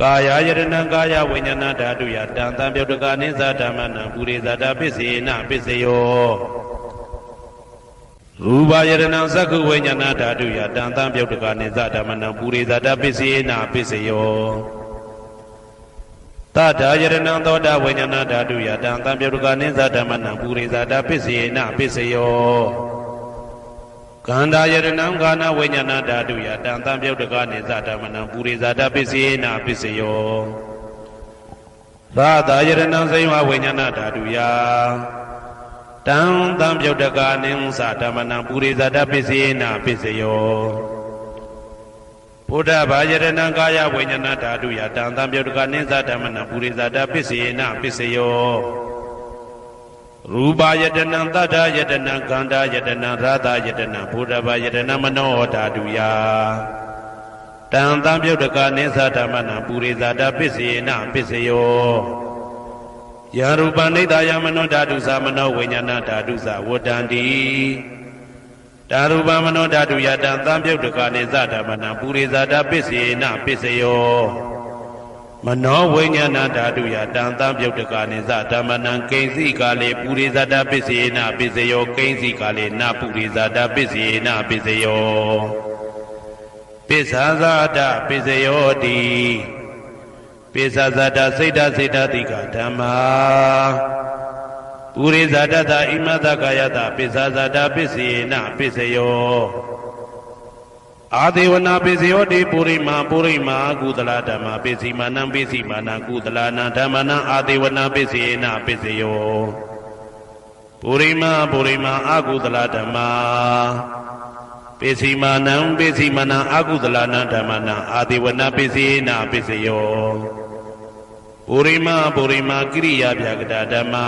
Speaker 1: ကာယယရဏံကာယဝိညာဏဓာတုယတံတံပြုတ်တကနိသဓမ္မနံပုရိသတပိစေနပိစယောရူပယရဏံသက္ခုဝိညာဏဓာတုယတံတံပြုတ်တကနိသဓမ္မနံပုရိသတပိစေနပိစယောတထာယရဏံသောတာဝိညာဏဓာတုယတံတံပြုတ်တကနိသဓမ္မနံပုရိသတပိစေနပိစယောကန္တာယရဏံကာနဝိညာဏဓာတုယတံတံပြုတ်တကနိသဓမ္မနံပုရိသတပိစေနပိစယောသာသာယရဏံစေဝဝိညာဏဓာတုယတံတံပြုတ်တကနိသဓမ္မနံပုရိသတပိစေနပိစယောဘုဒ္ဓဘာယရဏံကာယဝိညာဏဓာတုယတံတံပြုတ်တကနိသဓမ္မနံပုရိသတပိစေနပိစယောရူပယတနံတတ္ထယတနံခန္ဓာယတနံရာသယတနံဘုဒ္ဓဘာယတနံမနောဓာတုယတံတံပြုတ်တကနိသဓမ္မနံပုရိသတပိစေနပိစယောယရူပနိဒာယမနောဓာတုသမနောဝိညာဏဓာတုသဝတ္တန္တိတာရူပမနောဓာတုယတံတံပြုတ်တကနိသဓမ္မနံပုရိသတပိစေနပိစယောမနောဝိညာဏဓာတုယတံတံပြုတ်တကနိသဓမ္မနံကိဉ္စီကာလေပုရိသတပိစေနပိစယောကိဉ္စီကာလေနပုရိသတပိစေနပိစယောပိစ္ဆာဇာတပိစယောတိပိစ္ဆာဇာတစိတ်တစိတ်တတိကဓမ္မာပုရိသတတဣမတကာယတပိစ္ဆာဇာတပိစေနပိစယောအာဒေဝနာပိစယောတိပုရိမာပုရိမာကုသလဓမ္မာပိစီမာနံပိစီမာနံကုသလနာဓမ္မနံအာဒေဝနာပိစေနပိစယောပုရိမာပုရိမာအကုသလဓမ္မာပိစီမာနံပိစီမာနံအကုသလနာဓမ္မနံအာဒေဝနာပိစေနပိစယောပုရိမာပုရိမာကိရိယာဗျာကတဓမ္မာ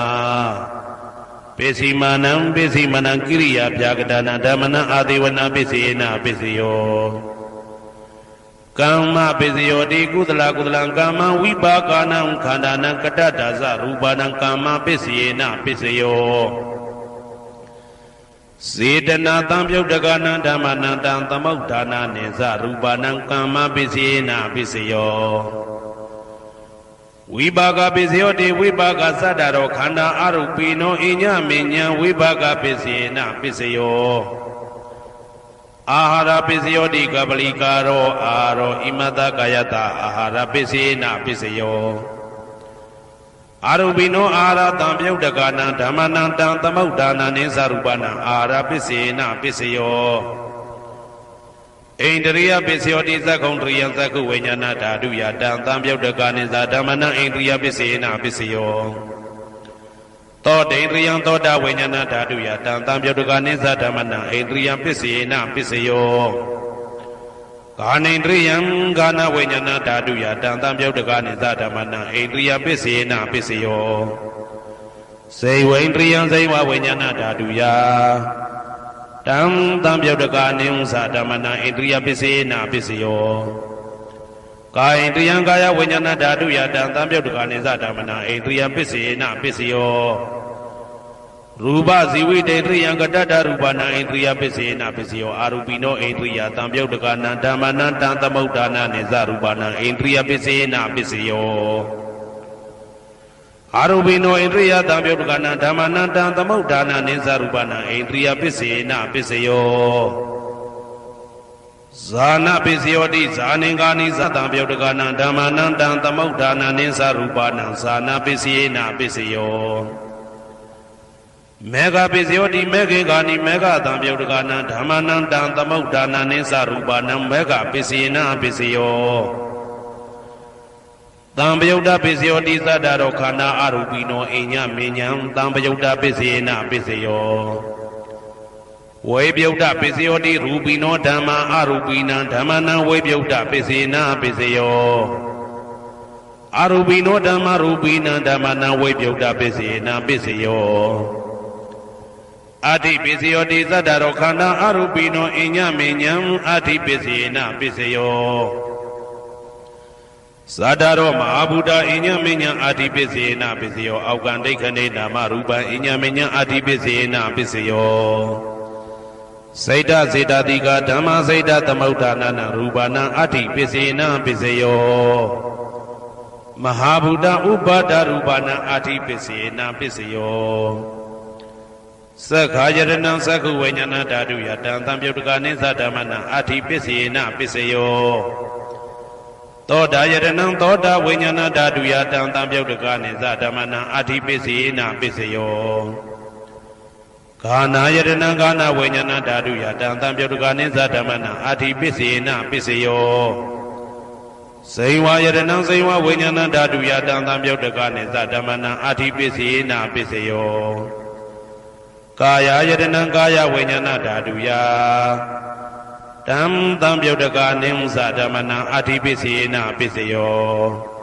Speaker 1: ပိစီမာနံပိစီမာနံကိရိယာဗျာကတနာဓမ္မနံအာဒေဝနာပိစေနပိစယောကမ္မပိစယောတိကုသလကုသလံကာမံဝိပါကာနံခန္ဓာနံကတ္တဒါဇရူပနံကာမပိစေနပိစယောစေတနာတံပြုတ်တကနံဓမ္မနံတံသမုဋ္ဌာနာနိသရူပနံကာမပိစေနပိစယောဝိပါကပိစယောတိဝိပါကသတ္တရောခန္ဓာအရုပိနောအညမဉ္ဇံဝိပါကပိစေနပိစယောအာဟာရပိစယောတိကပလိကာရောအာရောဣမတကာယတအာဟာရပိစေနပိစယောအာရုပိနောအာဟာရတံပြုတ်တကနံဓမ္မနံတံသမုဋ္ဌာနာနိသရူပနံအာဟာရပိစေနပိစယောဣန္ဒရိယပိစယောတိသက္ကုံတရိယသက္ကုဝိညာဏဓာတုယတံတံပြုတ်တကနိသဓမ္မနံဣန္ဒရိယပိစေနပိစယောသောတေန္ဒရိယသောတာဝိညာဏဓာတုယတံတံပြုတ်တကနိသဓမ္မနံဣန္ဒရိယပိစေနပိစယောကာနိန္ဒရိယကာနဝိညာဏဓာတုယတံတံပြုတ်တကနိသဓမ္မနံဣန္ဒရိယပိစေနပိစယောစေဝိန္ဒရိယစေဝဝိညာဏဓာတုယတံတံပြုတ်တကနိဥ္စဓမ္မနံဣန္ဒရိယပိစေနပိစယော ကာဣန္ဒြိယံကာယဝိညာဏဓာတုယတံသံပြုတ်တကနိသဓမ္မနာဣန္ဒြိယံပစ္စေနပစ္စယောရူပဇီဝိတေတရိယံကတ္တရူပနာဣန္ဒြိယပစ္စေနပစ္စယောအာရူပိနောဣန္ဒြိယသံပြုတ်တကနံဓမ္မနံတံသမုဒ္ဒါနနိသရူပနာဣန္ဒြိယပစ္စေနပစ္စယောအာရူပိနောဣန္ဒြိယသံပြုတ်တကနံဓမ္မနံတံသမုဒ္ဒါနနိသရူပနာဣန္ဒြိယပစ္စေနပစ္စယောဇာနပစ္စယောတိဇာနိကာနိသတံပြုတ်တကနံဓမ္မနံတံသမုဒ္ဒါနနိသရူပနာဇာနပစ္စယေနပစ္စယောမေဃပစ္စယောတိမေခေကာနိမေဃတံပြုတ်တကနံဓမ္မနံတံသမုဒ္ဒါနနိသရူပနံမေဃပစ္စယေနပစ္စယောတံပယုတ်တပစ္စယောတိသတ္တရောခန္ဓာအရူပိနောအိညမေညံတံပယုတ်တပစ္စယေနပစ္စယောဝေပြုတ်တပစ္စယောတိရူပိနောဓမ္မာအရူပိနံဓမ္မနံဝေပြုတ်တပစ္စေနပစ္စယောအရူပိနောဓမ္မာရူပိနံဓမ္မနံဝေပြုတ်တပစ္စေနပစ္စယောအဋ္ဌိပစ္စယောတိသတ္တရောခန္ဓာအရူပိနောအိညမေညံအဋ္ဌိပစ္စေနပစ္စယောသတ္တရောမဟာဗုဒ္ဓအိညမေညံအဋ္ဌိပစ္စေနပစ္စယောအောက်ကံဒိဋ္ဌိနေနာမရူပံအိညမေညံအဋ္ဌိပစ္စေနပစ္စယောစေတစေတတိကဓမ္မစေတသမုဋ္ဌာနနရူပနာအဋ္ဌိပစ္စေနပစ္စယောမဟာဗုဒ္ဓဥပါဒရူပနာအဋ္ဌိပစ္စေနပစ္စယောသက္ခာယရဏံသက္ခုဝိညာဏဓာတုယတံသံပြုတ်တကနိသဓမ္မနာအဋ္ဌိပစ္စေနပစ္စယောသောတာယရဏံသောတာဝိညာဏဓာတုယတံသံပြုတ်တကနိသဓမ္မနာအဋ္ဌိပစ္စေနပစ္စယောကာနာယတနံကာနာဝိညာဏဓာတုယတံသံပြုတ်တကနိသဓမ္မနာအာတိပစ္စေနပစ္စယောဇိဝယတနံဇိဝဝိညာဏဓာတုယတံသံပြုတ်တကနိသဓမ္မနာအာတိပစ္စေနပစ္စယောကာယယတနံကာယဝိညာဏဓာတုယတံသံပြုတ်တကနိသဓမ္မနာအာတိပစ္စေနပစ္စယော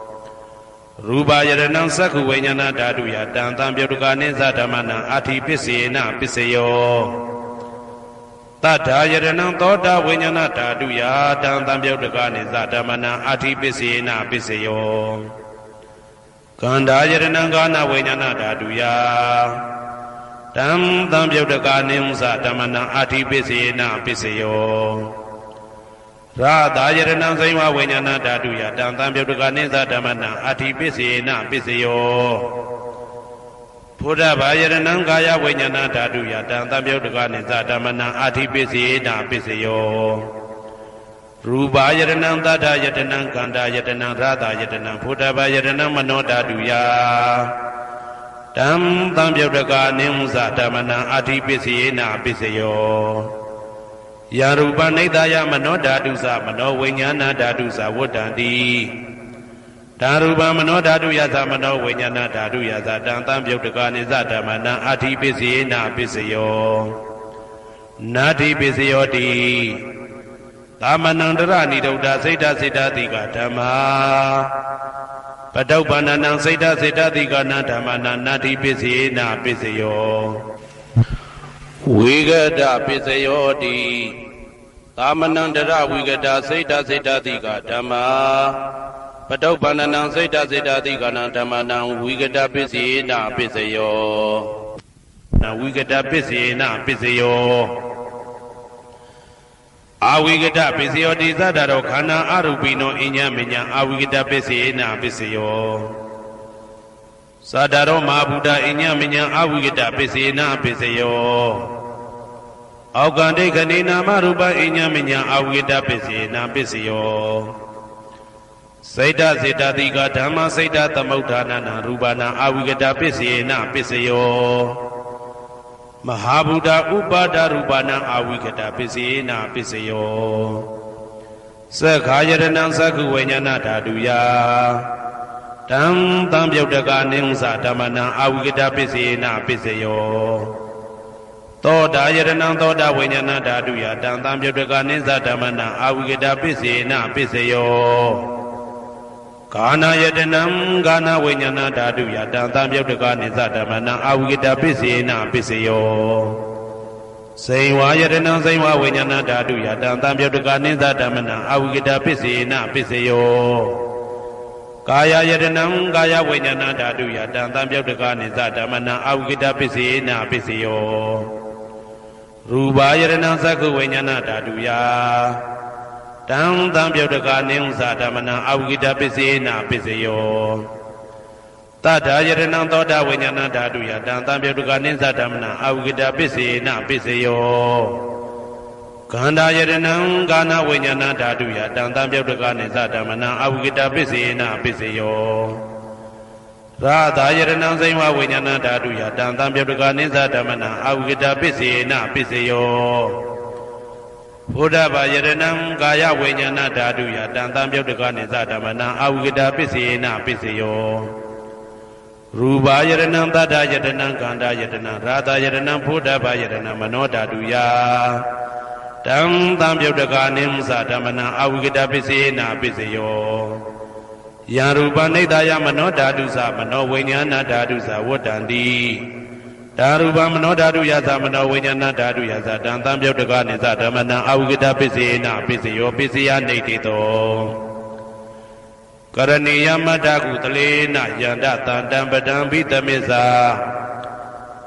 Speaker 1: ရူပယရဏံသက္ခုဝိညာဏဓာတုယတံသံပြုတ်တကနိသဓမ္မနာအာတိပစ္စေနပစ္စယောတတ္ထာယရဏံသောတာဝိညာဏဓာတုယတံသံပြုတ်တကနိသဓမ္မနာအာတိပစ္စေနပစ္စယောကန္ဓာယရဏံကာနဝိညာဏဓာတုယတံသံပြုတ်တကနိသဓမ္မနာအာတိပစ္စေနပစ္စယောရာသာယရဏံဇိဝဝိညာဏဓာတုယတံသံပြုတ်တကနိသဓမ္မနာအာတိပစ္စေနပစ္စယောဘုဒ္ဓဘာယရဏံကာယဝိညာဏဓာတုယတံသံပြုတ်တကနိသဓမ္မနာအာတိပစ္စေနပစ္စယောရူပယရဏံသတ္တယတနံကန္တာယတနံရာသာယတနံဘုဒ္ဓဘာယရဏံမနောဓာတုယတံသံပြုတ်တကနိသဓမ္မနာအာတိပစ္စေနပစ္စယောယာရူပနိဒာယမနောဓာတုသမနောဝိညာဏဓာတုသဝတ္တံတိဓာရူပမနောဓာတုယသမနောဝိညာဏဓာတုယသတံသံပြုတ်တကနိသဓမ္မနာအာတိပစ္စေနပစ္စယောနာတိပစ္စယောတိသမနံတရဏိဒုဒ္ဓစိတ်တစိတ္တတိကဓမ္မာပတုပ္ပန္နံစိတ်တစိတ္တတိကနာဓမ္မနာနာတိပစ္စေနပစ္စယောဝိဂဒပစ္စယောတိသာမဏံတရဝိဂဒစိတ်တစိတ္တတိကဓမ္မာပတုပ္ပန္နံစိတ်တစိတ္တတိကနာဓမ္မနံဝိဂဒပစ္စေနပစ္စယောနဝိဂဒပစ္စေနပစ္စယောအာဝိဂဒပစ္စယောတိသတ္တရောခန္ဓာအရူပိနောအညမညအာဝိဂဒပစ္စေနပစ္စယောသတ္တရောမဟာဗုဒ္ဓအညမညအာဝိဂဒပစ္စေနပစ္စယောအောက်ကံဒိဋ္ဌိနေနာမရူပအညမညအာဝိဂဒပစ္စေနပစ္စယောစိတ်တစေတတိကဓမ္မစိတ်တသမုဋ္ဌာနနာရူပနာအာဝိဂဒပစ္စေနပစ္စယောမဟာဗုဒ္ဓဥပါဒရူပနာအာဝိဂဒပစ္စေနပစ္စယောသက္ခာယရဏံသက္ခုဝိညာဏဓာတုယတံသံပြုတ်တကနိသဓမ္မနာအာဝိဂဒပစ္စေနပစ္စယောသောတာယရဏံသောတာဝိညာဏဓာတုယတံသံပြုတ်တကနိသဓမ္မနာအာဝိဂဒပစ္စေနပစ္စယောကာနာယတနံကာနာဝိညာဏဓာတုယတံသံပြုတ်တကနိသဓမ္မနာအာဝိဂဒပစ္စေနပစ္စယော စိန်ဝါယတနံစိန်ဝါဝိညာဏဓာတုယတံတံပြုတ်တကနိသဓမ္မနံအဝိကတပစ္စေနပစ္စယောကာယယတနံကာယဝိညာဏဓာတုယတံတံပြုတ်တကနိသဓမ္မနံအဝိကတပစ္စေနပစ္စယောရူပယတနံသက္ကုဝိညာဏဓာတုယတံတံပြုတ်တကနိသဓမ္မနံအဝိကတပစ္စေနပစ္စယောတထာယတနံသောတာဝိညာဏဓာတုယတံတံပြုတ်တကနိသဓမ္မနံအဝိကတပစ္စေနပစ္စယောခန္ဓာယတနံကာနဝိညာဏဓာတုယတံတံပြုတ်တကနိသဓမ္မနံအဝိကတပစ္စေနပစ္စယောရာသာယတနံစိမ္ဝဝိညာဏဓာတုယတံတံပြုတ်တကနိသဓမ္မနံအဝိကတပစ္စေနပစ္စယောဘုဒ္ဓဘာယတနံကာယဝိညာဏဓာတုယတံတံပြုတ်တကနိသဓမ္မနံအဝိကတပစ္စေနပစ္စယောရူပယတနံသတ္တယတနံကန္တာယတနံရာသယတနံဘုဒ္ဓဘာယတနံမနောဓာတုယတံတံပြုတ်တကနိသဓမ္မနံအဝိကတပစ္စေနပစ္စယောယံရူပနိဒာယမနောဓာတုသမနောဝိညာဏဓာတုသဝတ္တန္တိဓာရူပမနောဓာတုယသမနောဝိညာဏဓာတုယသတံတံပြုတ်တကနိသဓမ္မနံအဝိကတပစ္စေနပစ္စယောပစ္စယနေတိတောကရဏီယမတ္တကုတလေနယန္တတံတံပဒံဘိတမစ္စာ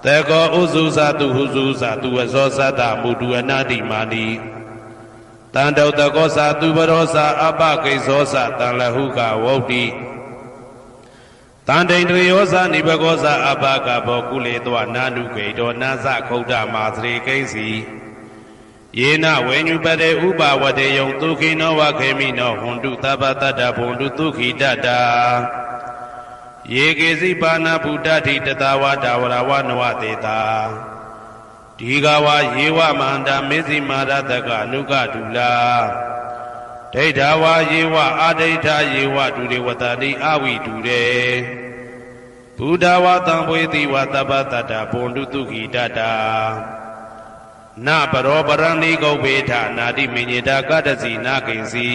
Speaker 1: တေကောဥစုသတုဟုစုသတုဝဇောသတ္တမုတုအနာတိမာနိတံတောတကောသတုပရောသအပကိစ္စောသတံလဟုကဝုတ်တိတံတိန်တယောသနိဘကောသအပကဘောကုလေတောနာနုဂိတောနာသခုဒ္ဓမာသရေကိဉ္စီယေနဝေညုပတေဥပဝတေယံဒုခိနောဝခေမိနောဟွန်တုသဗ္ဗတတ္တဘုံတုဒုခိတတ္တာယေကေစီပါဏဗုဒ္ဓတိတတဝါဒဝရဝနဝတေတာဒီဃဝါယေဝမန္တမေဇိမာရတကအနုကဒုလာဒိဋ္ဌဝါယေဝအာဒိဋ္ဌယေဝဒုရေဝတတိအဝိဒုရေဘုဒ္ဓဝါတံဝေတိဝသဗ္ဗတတ္တဘုံတုဒုခိတတ္တာနပရောပရဏိကုဗ္ဗေထနာတိမေညေတာကတ္တစီနာကိဉ္စီ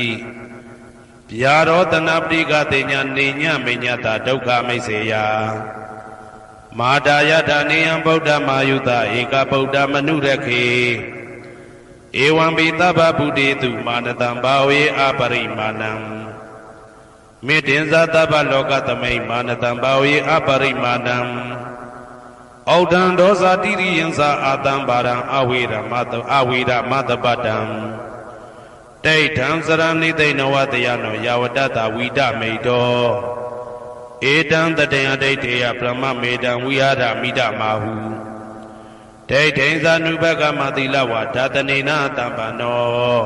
Speaker 1: ဗျာရောတနာပတိကတေညာနေညမေညတာဒုက္ခမိတ်စေယမာတာယတာနေယံဗုဒ္ဓမာယုတဧကဗုဒ္ဓမနုရခေဧဝံပိသဗ္ဗဗုတေတုမာနတံဘာဝေအပရိမာဏံမေတ္တင်္ဇသဗ္ဗလောကသမိန်မာနတံဘာဝေအပရိမာဏံဩဒံဒောဇာတိရိယံသာအာတံဘာရံအဝေရမတပတံဒိဋ္ဌံစရဏိသိဏဝတယနောယဝတ္တဝိဒမိတောဧတံတတေယဒိဋ္ဌေယပရမမေတံဝိဟာရမိဒမာဟုဒိဋ္ဌိံဇာနုဘကမတိလဝဓာတနေနတံပနော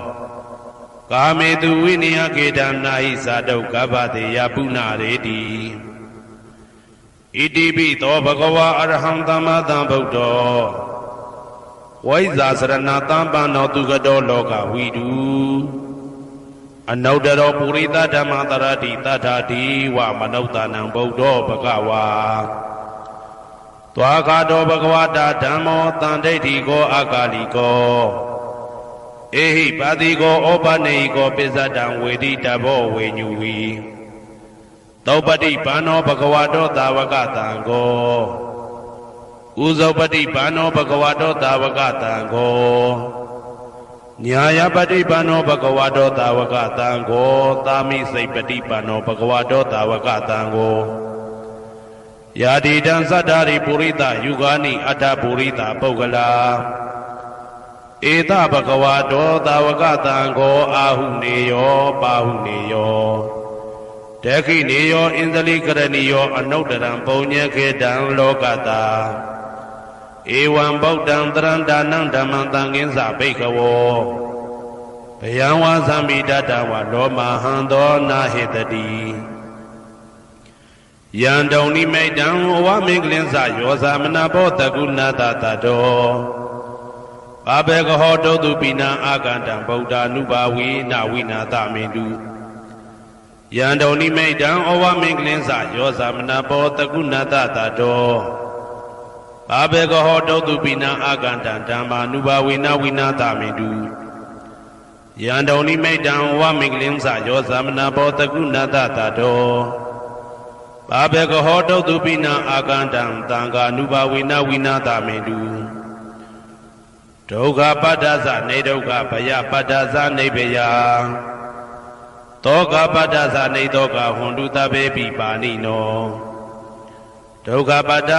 Speaker 1: ကာမေတုဝိနိယကေတံနာဟိသာဒုက္ခဗတေယပုဏ္ဏရေတိဣတိပိသောဘဂဝါအရဟံသမ္မာသမ္ဗုဒ္ဓောဝိဇာစရဏတံပန္နောသူကတောလောကဝိတုအနုတ္တရောပုရိသဓမ္မတရတိတထာတိဝမနုဿာနံဗုဒ္ဓောဘဂဝါသွားခါတောဘဂဝတာဓမ္မောတန်ဒိဋ္ဌိကောအကာလိကောဧဟိပါတိကောဩပနေဟိကောပိစ္ဆတံဝေတိတဘောဝေညူဝီသောပတိဘာနောဘဂဝတောသာဝကတံကောဥဇောပတိဘာနောဘဂဝတောသာဝကတံကောညာယပတိဘာနောဘဂဝတောသာဝကတံကောသာမိစိတ်ပတိဘာနောဘဂဝတောသာဝကတံကောယာတိတံသတ္တာရိပုရိသယုဂာနိအတ္တပုရိသပုဂ္ဂလာဧတဘဂဝတောသာဝကတံကောအာဟုနေယောပါဟုနေယောဒခိနေယောဣန္ဒလိကရဏီယောအနုတ္တရံပုံညခေတံလောကတာဧဝံဗုဒ္ဓံတရံဒါနံဓမ္မံသံဃင်းစဘိက္ခဝောဘယံဝါသံမိတတဝလောမဟံသောနာဟေတတိယံတုန်နိမိတံဝမင်္ဂလင်းစယောသမနာဘောတကုဏတတတောဘာဘေကဟောတုတုပိနံအာကန္တံဗုဒ္ဓ ानु ဘာဝိနဝိနာသမေတုယံတုန်နိမိတံဩဝမင်္ဂလင်းစယောသမနာဘောတကုဏတတတောဘာဘေကဟောတုတုပိနံအာကန္တံဓမ္မာနုဘာဝိနဝိနာသမေတုယံတုန်နိမိတံဩဝမင်္ဂလင်းစယောသမနာဘောတကုဏတတတောဘာဘေကဟောတုတုပိနံအာကန္တံသံဃာနုဘာဝိနဝိနာသမေတု ဒုက္ခပတ္တသနေဒုက္ခဘယပတ္တသနေဘယသောကပတ္တသနေသောကဟွန်တုတဘေပိပါဏိနောဒုက္ခပတ္တ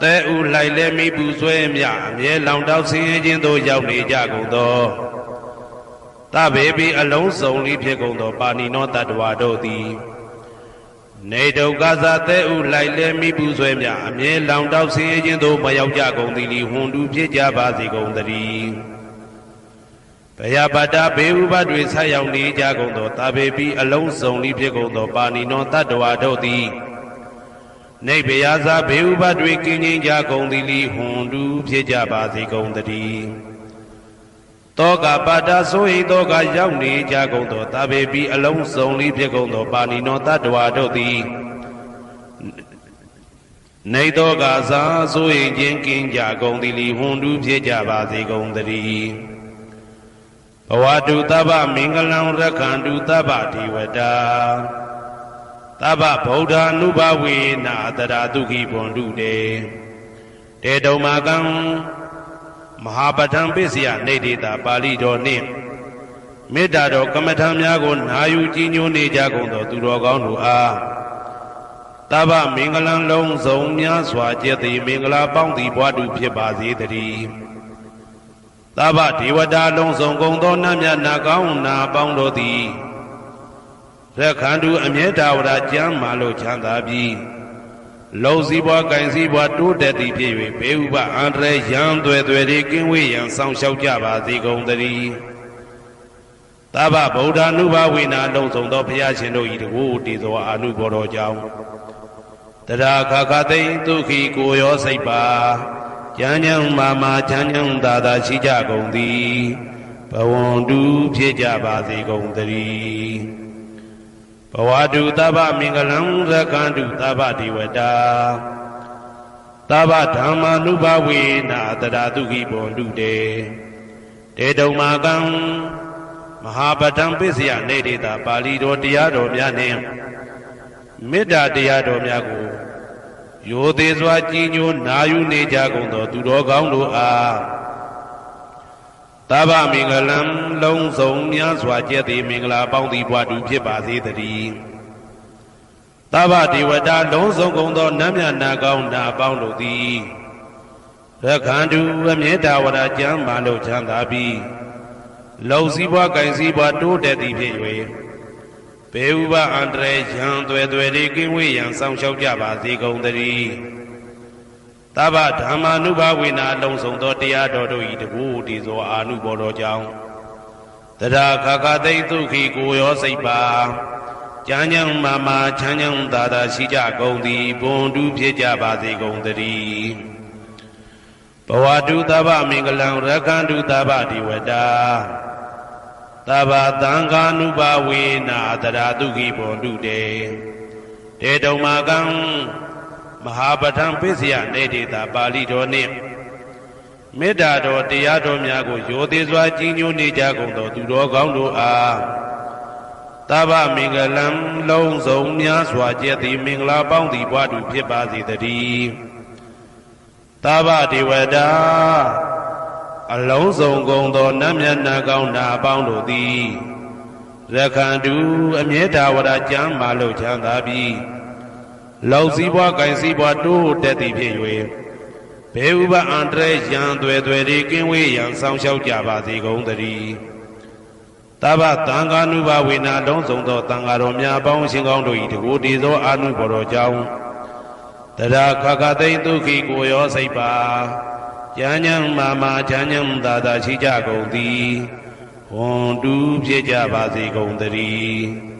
Speaker 1: သဲဥလိုက်လဲမိပူဆွဲမြအမြဲလောင်တောက်ဆင်းရဲခြင်းသို့ရောက်နေကြကုန်သောတဘေပိအလုံးစုံလိဖြစ်ကုန်သောပါဏိနောတတ္တဝါတို့သည်နေဒုက္ခသသဲဥလိုက်လဲမိပူဆွဲမြအမြဲလောင်တောက်ဆင်းရဲခြင်းသို့မရောက်ကြကုန်သည်လီဟွန်တုဖြစ်ကြပါစေကုန်သတည်းဘယပတ္တဘေဥပတွေဆက်ရောက်နေကြကုန်သောတဘေပိအလုံးစုံလိဖြစ်ကုန်သောပါဏိနောတတ္တဝါတို့သည်နေဘယသာဘေဥပတွေကင်းခြင်းကြကုန်သည်လီဟွန်တုဖြစ်ကြပါစေကုန်သတည်းတောကပတ္တဆိုဟိတောကရောက်နေကြကုန်သောတဘေပိအလုံးစုံလိဖြစ်ကုန်သောပါဏိနောတတ္တဝါတို့သည်နေတောကသာဆိုဟိခြင်းကင်းကြကုန်သည်လီဟွန်တုဖြစ်ကြပါစေကုန်သတည်းဘဝတုတဗ္ဗမင်္ဂလံရက္ခန္တုတဗ္ဗဒေဝတာတဗ္ဗဗုဒ္ဓ ानु ဘဝေနာတရာဒုက္ခိဘွန်တုတေတေတုံမာကံမဟာပဋ္ဌံပစ္စယနေတေတာပါဠိတော်နှင့်မေတ္တာတော်ကမ္မထံများကိုနာယူကြည်ညိုနေကြကုန်သောသူတော်ကောင်းတို့အားတဗ္ဗမင်္ဂလံလုံးစုံများစွာကျက်သည်မင်္ဂလာပေါင်းသည်ဘွားတုဖြစ်ပါစေတည်းတဗ္ဗဒေဝတာလုံးစုံကုန်သောနတ်မြတ်နာကောင်းနာပေါင်းတို့သည်ရက္ခန္တုအမြဲတဝရကျမ်းမာလို့ချမ်းသာပြီးလုံစည်းပွားကင်စည်းပွားတိုးတက်သည်ဖြစ်၍ဘေဥပအန္တရာယ်ရန်သွဲသွဲတွေကင်းဝေးရန်ဆောင်လျှောက်ကြပါစေကုန်သတည်းတဗ္ဗဗုဒ္ဓ ानु ဘဝေနာလုံးစုံသောဘုရားရှင်တို့၏တကူတည်သောအာနုဘောတော်ကြောင့်တရာခခသိမ့်ဒုက္ခိကိုရောစိတ်ပါကျမ်းချမ်းမာမာချမ်းချမ်းသာသာရှိကြကုန်သည်ဘဝန္တုဖြစ်ကြပါစေကုန်သတည်းဘဝတုတဗ္ဗမင်္ဂလံရက္ခန္တုတဗ္ဗဒေဝတာတဗ္ဗဓမ္မာနုဘဝေနာတရာဒုက္ခိဘွန်တုတေတေတုံမာကံမဟာပဋ္ဌံပစ္စယနေတေတာပါဠိတော်တရားတော်များနှင့်မေတ္တာတရားတော်များကိုရိုသေစွာကြည်ညိုနာယူနေကြကုန်သောသူတော်ကောင်းတို့အားတဗ္ဗမင်္ဂလံလုံးစုံများစွာကျက်သည်မင်္ဂလာပေါင်းသည်ဘွားတူဖြစ်ပါစေတည်းတဗ္ဗဒေဝတာလုံးစုံကုန်သောနတ်မြတ်နာကောင်းနာပေါင်းတို့သည်ရက္ခန္တုအမြဲတဝရကျမ်းမာလို့ချမ်းသာပြီးလုံစည်းပွားကင်စည်းပွားတိုးတက်သည်ဖြစ်၍ဘေဥပအန္တရာယ်ရန်သွဲသွဲတွေကင်းဝေးရန်ဆောင်လျှောက်ကြပါစေကုန်သတည်းတဗ္ဗဓမ္မာနုဘဝေနာလုံးစုံသောတရားတော်တို့၏တကူတည်သောအာနုဘော်တော်ကြောင့်တရာခခသိမ့်ဒုက္ခိကိုရောစိတ်ပါကျမ်းချမ်းမာမာချမ်းချမ်းသာသာရှိကြကုန်သည်ဘွန်တုဖြစ်ကြပါစေကုန်သတည်းဘဝတုတဗ္ဗမင်္ဂလံရက္ခန္တုတဗ္ဗဒေဝတာတဗ္ဗသံဃာနုဘဝေနာတရာဒုက္ခိဘွန်တုတေတေတုံမာကံမဟာပဋ္ဌံပစ္စယနေတေတာပါဠိတော်နှင့်မေတ္တာတော်တရားတော်များကိုရိုသေစွာကြည်ညိုနေကြကုန်သောသူတော်ကောင်းတို့အားတဗ္ဗမင်္ဂလံလုံးစုံများစွာကျက်သည်မင်္ဂလာပေါင်းသည်ဘွားတူဖြစ်ပါစေတည်းတဗ္ဗဒေဝတာအလုံးစုံကုန်သောနတ်မြတ်နာကောင်းနာပေါင်းတို့သည်ရက္ခန္တုအမြဲတဝရကျမ်းမာလို့ချမ်းသာပြီးလုံစည်းပွားကင်စည်းပွားတိုးတက်သည်ဖြစ်၍ဘေဥပအန္တရာယ်ရန်သွဲသွဲတွေကင်းဝေးရန်ဆောင်လျှောက်ကြပါစေကုန်သတည်းတဗ္ဗသံဃာနုဘဝေနာလုံးစုံသောသံဃာတော်များပေါင်းရှင်ကောင်းတို့၏တကူတည်သောအာနုဘော်တော်ကြောင့်တရာခခသိမ့်ဒုက္ခိကိုရောစိတ်ပါကျမ်းချမ်းမာမာချမ်းချမ်းသာသာရှိကြကုန်သည်ဟွန်တူဖြစ်ကြပါစေကုန်သတည်း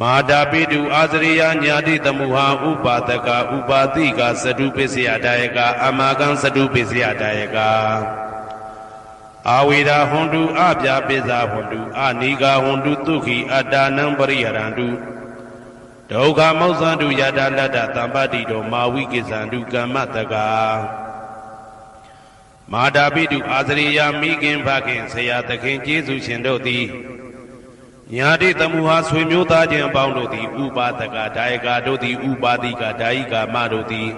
Speaker 1: မာတာပိတုအာဇရိယညာတိတမှုဟာဥပါဒကဥပါတိကသတုပစ္စယဒါယကအမာကံသတုပစ္စယဒါယကအာဝေဒဟွန်တုအပြပိဇာဟွန်တုအနိဂဟွန်တုတုခိအတ္တနံပရိဟရန္တုဒုက္ခမောဇ္ဇန္တုယတာလတ္တတမ္ပတိတောမာဝိကိဇန္တုကမ္မတကမာတာပိတုအာဇရိယမိခင်ဖခင်ဆရာသခင်ကျေးဇူးရှင်တို့သည်ညာတိတမှုဟာဆွေမျိုးသားချင်းအပေါင်းတို့သည်ဥပါဒကဒါယကတို့သည်ဥပါတိကဒါယိကာမတို့သည်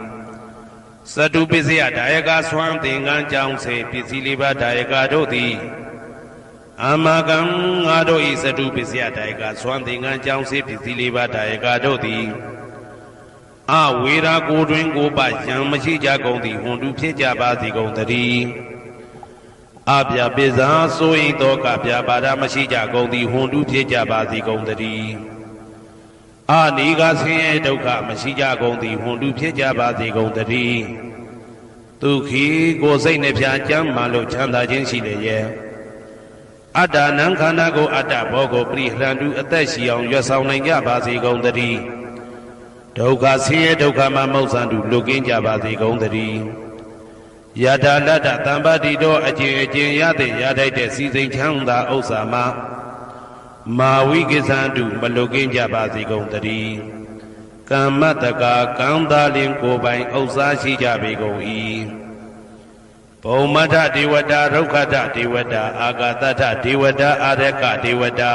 Speaker 1: စတုပစ္စယဒါယကဆွမ်းသင်္ကန်းကြောင့်စေပစ္စည်းလေးပါးဒါယကတို့သည်အာမကံငါတို့ဤစတုပစ္စယဒါယကဆွမ်းသင်္ကန်းကြောင့်စေပစ္စည်းလေးပါးဒါယကတို့သည်အဝေရာကိုတွင်ကိုပယံမရှိကြကုန်သည်ဟွန်တုဖြစ်ကြပါစေကုန်တည်းအပြပိဇာဆိုရင်တော့ကပြပါဒမရှိကြကုန်သည်ဟွန်တုဖြစ်ကြပါစေကုန်တည်းအာနိကဆင်းရဲဒုက္ခမရှိကြကုန်သည်ဟွန်တုဖြစ်ကြပါစေကုန်တည်းဒုက္ခိကိုစိတ်နှပြကြမ်းမှလို့ချမ်းသာခြင်းရှိလေရဲ့အတ္တနံခန္ဓာကိုအတ္တဘောကိုပရိဟရန္တုအသက်ရှိအောင်ရွတ်ဆောင်နိုင်ကြပါစေကုန်တည်းဒုက္ခဆင်းရဲဒုက္ခမှမဟုတ်ဆန်တုလွတ်ကင်းကြပါစေကုန်တည်းယထာလတ္တတံပတိတော်အကျင့်အကျင့်ရတဲ့ရထိုက်တဲ့စီစိန်ချမ်းသာဥစ္စာမှာမာဝိကိသံတုမလွတ်ကင်းကြပါစေကုန်တည်းကမ္မတကာကံသားလင်ကိုယ်ပိုင်ဥစ္စာရှိကြပေကုန်၏ဘုံမထဒေဝတာရုက္ခထဒေဝတာအာဂတထဒေဝတာအာရကဒေဝတာ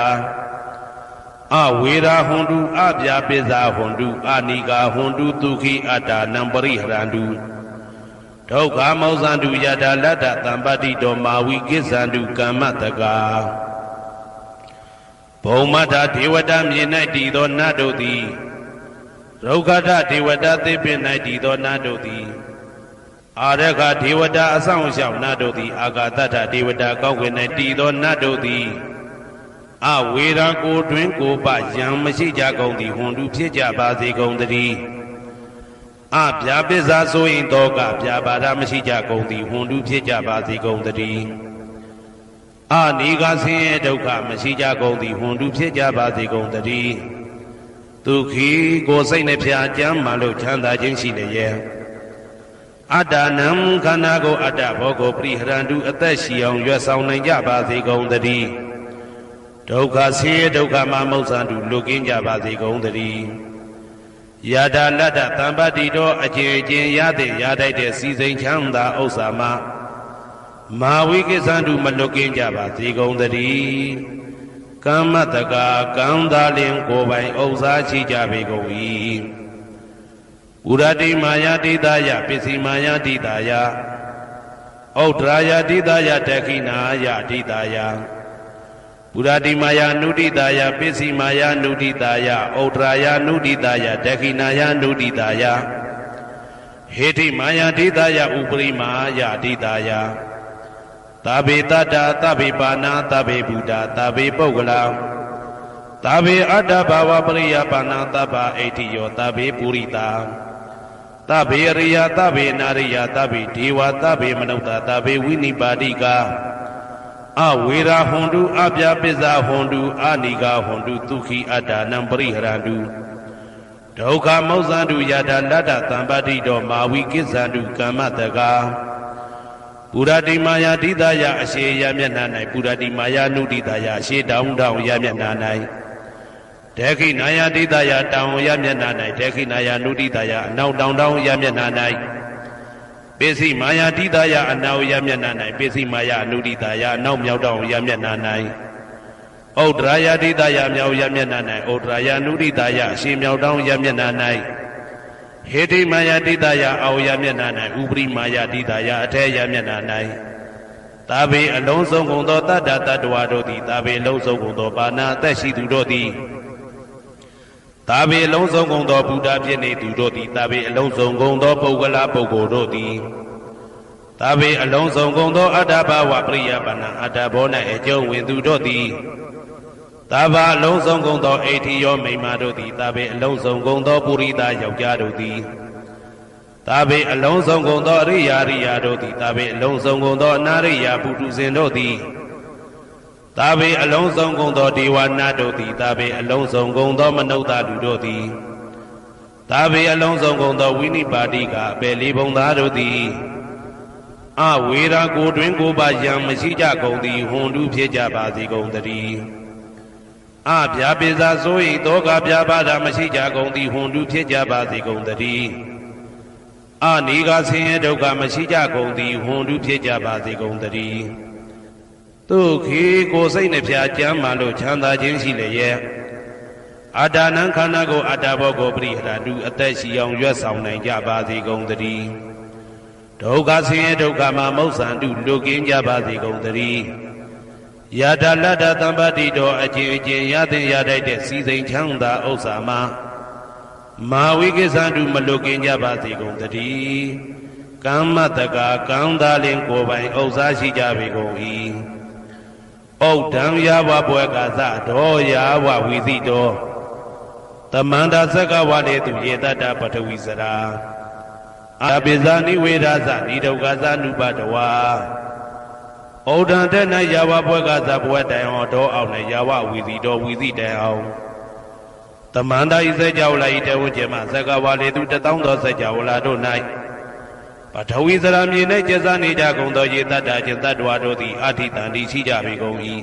Speaker 1: အဝေရာဟွန်တုအပြာပိဇာဟွန်တုအာနိကာဟွန်တုဒုက္ခိအတ္တနံပရိဟရန္တုဒုက္ခမောဇန္တုယတာလတ္တတံပတိတောမာဝိကိသံတုကမ္မတကာဘုံမထဒေဝတာမြေ၌တည်သောနတ်တို့သည်ရုက္ခထဒေဝတာသစ်ပင်၌တည်သောနတ်တို့သည်အာရခဒေဝတာအဆောင်ရှောက်နတ်တို့သည်အာဂတထဒေဝတာကောက်ွယ်၌တည်သောနတ်တို့သည်အဝေရာကိုတွင်ကိုပယံမရှိကြကုန်သည်ဟွန်တုဖြစ်ကြပါစေကုန်တည်းအပြာပိဇာဆိုရင်တော့ကပြာပါဒမရှိကြကုန်သည်ဟွန်တုဖြစ်ကြပါစေကုန်တည်းအနိကဆင်းရဲဒုက္ခမရှိကြကုန်သည်ဟွန်တုဖြစ်ကြပါစေကုန်တည်းဒုက္ခိကိုစိတ်နှပြကြမ်းမှလို့ချမ်းသာခြင်းရှိလျက်အတ္တနံခန္ဓာကိုအတ္တဘောကိုပရိဟရန္တုအသက်ရှိအောင်ရွတ်ဆောင်နိုင်ကြပါစေကုန်တည်းဒုက္ခဆင်းရဲဒုက္ခမှမဟုတ်ဆန်တုလွတ်ကင်းကြပါစေကုန်တည်းယတာလတ္တတံပတိတော်အကျင့်အကျင့်ရတဲ့ရထိုက်တဲ့စီစိန်ချမ်းသာဥစ္စာမှာမာဝိကိသံတုမလွတ်ကင်းကြပါစေကုန်တည်းကမ္မတကာကံသားလင်ကိုယ်ပိုင်ဥစ္စာရှိကြပေကုန်၏ဥရတိမာယာတိတာယပစ္စည်းမာယာတိတာယဩဒရာယတိတာယတခိနာယတိတာယပုရတိမာယာနုတိတာယပစ္စည်းမာယာနုတိတာယဩဒရာယနုတိတာယတခိနာယနုတိတာယဟေတိမာယာတိတာယဥပရိမာယတိတာယသဗ္ဗေတတ္တသဗ္ဗေပါဏာသဗ္ဗေဗုဒ္ဓသဗ္ဗေပုဂ္ဂလာသဗ္ဗေအတ္တဘာဝပရိယပါဏာသဗ္ဗအိဋ္ဌိယောသဗ္ဗေပုရိတာသဗ္ဗေရိယသဗ္ဗေနာရိယသဗ္ဗေဒေဝသဗ္ဗေမနုဿသဗ္ဗေဝိနိပါတိကအဝေရာဟွန်တုအပြာပိဇာဟွန်တုအာနိကာဟွန်တုဒုက္ခိအတ္တနံပရိဟရန္တုဒုက္ခမောဇန္တုယတာလတ္တတံပတိတောမာဝိကိသံတုကမ္မတကာပုရတိမာယာတိတာယအရှိယမျက်နှာ၌ပုရတိမာယာနုတိတာယအရှိတောင်းတောင်းယမျက်နှာ၌ဒေခိနာယတိတာယတောင်းယမျက်နှာ၌ဒေခိနာယနုတိတာယအနောက်တောင်းတောင်းယမျက်နှာ၌ပိစိမာယာတိတာယအနောက်ယမျက်နှာ၌ပိစိမာယာနုတိတာယအနောက်မြောက်တောင်းယမျက်နှာ၌ဩဒရာယတိတာယမြောက်ယမျက်နှာ၌ဩဒရာယနုတိတာယအရှိမြောက်တောင်းယမျက်နှာ၌ဟေတိမာယာတိတာယအောယမျက်နှာ၌ဥပရိမာယာတိတာယအထေယမျက်နှာ၌သာဘေအလုံးစုံကုန်သောတတ္တတ္တဝါတို့သည်သာဘေအလုံးစုံကုန်သောပါဏာအသက်ရှိသူတို့သည်သာဘေအလုံးစုံကုန်သောဘုရားဖြစ်နေသူတို့သည်သာဘေအလုံးစုံကုန်သောပုဂ္ဂလပုဂ္ဂိုလ်တို့သည်သာဘေအလုံးစုံကုန်သောအတ္တဘဝပရိယပါဏာအတ္တဘော၌အကျုံးဝင်သူတို့သည်သာဘာအလုံးစုံကုန်သောအိဋ္ဌိယောမိမ္မာတို့သည်သာဘေအလုံးစုံကုန်သောပုရိသယောက်ျားတို့သည်သာဘေအလုံးစုံကုန်သောအရိယာရိယာတို့သည်သာဘေအလုံးစုံကုန်သောအနာရိယာပုထုဇဉ်တို့သည်သာဘေအလုံးစုံကုန်သောဒေဝနာတို့သည်သာဘေအလုံးစုံကုန်သောမနုဿလူတို့သည်သာဘေအလုံးစုံကုန်သောဝိနိပါတိကအပေလေးဘုံသားတို့သည်အဝေရာကိုတွင်ကိုပါယံမရှိကြကုန်သည်ဟွန်တုဖြစ်ကြပါစေကုန်တည်းအပြာပိဇာဆို၏တောကပြာပါဒမရှိကြကုန်သည်ဟွန်တုဖြစ်ကြပါစေကုန်တည်းအနိကဆင်းရဲဒုက္ခမရှိကြကုန်သည်ဟွန်တုဖြစ်ကြပါစေကုန်တည်းဒုက္ခိကိုစိတ်နှပြကြမ်းမှလို့ချမ်းသာခြင်းရှိလျက်အတ္တနံခန္ဓာကိုအတ္တဘောကိုပရိဟရတုအသက်ရှိအောင်ရွတ်ဆောင်နိုင်ကြပါစေကုန်တည်း ဒုက္ခဆင်းရဲဒုက္ခမှာမௌဆန္တုလွတ်ကင်းကြပါစေကုန်သတည်းယထာလတ္တသံပတိတော်အကျင့်အကျင့်ရသင်ရတတ်တဲ့စီစိန်ချမ်းသာဥစ္စာမှာမာဝိကိသန္တုမလွတ်ကင်းကြပါစေကုန်သတည်းကမ္မတကာကံသာလင်ကိုယ်ပိုင်ဥစ္စာရှိကြပေကုန်၏ဩဒံယာဝပွဲကာသတော်ယာဝဝီသိတော်သမန္တာသက္ကဝါလေသူယေတတပထဝီစရာအာပိဇာနိဝေဒသနိဒုက္ခသနုပတဝါဩဒံတဲ့၌ယာဝပွဲကာသပွဲတိုင်အောင်တော်အောင်နဲ့ယာဝဝီသိတော်ဝီသိတိုင်အောင်သမန္တာဤစကြဝဠာဤတဝကျမသက္ကဝါလေသူ1000သောစကြဝဠာတို့၌ပထဝီစရာမြေ၌ကျက်စားနေကြကုန်သောယေတတခြင်းတတ္တဝါတို့သည်အာထိတန်တိရှိကြပေကုန်၏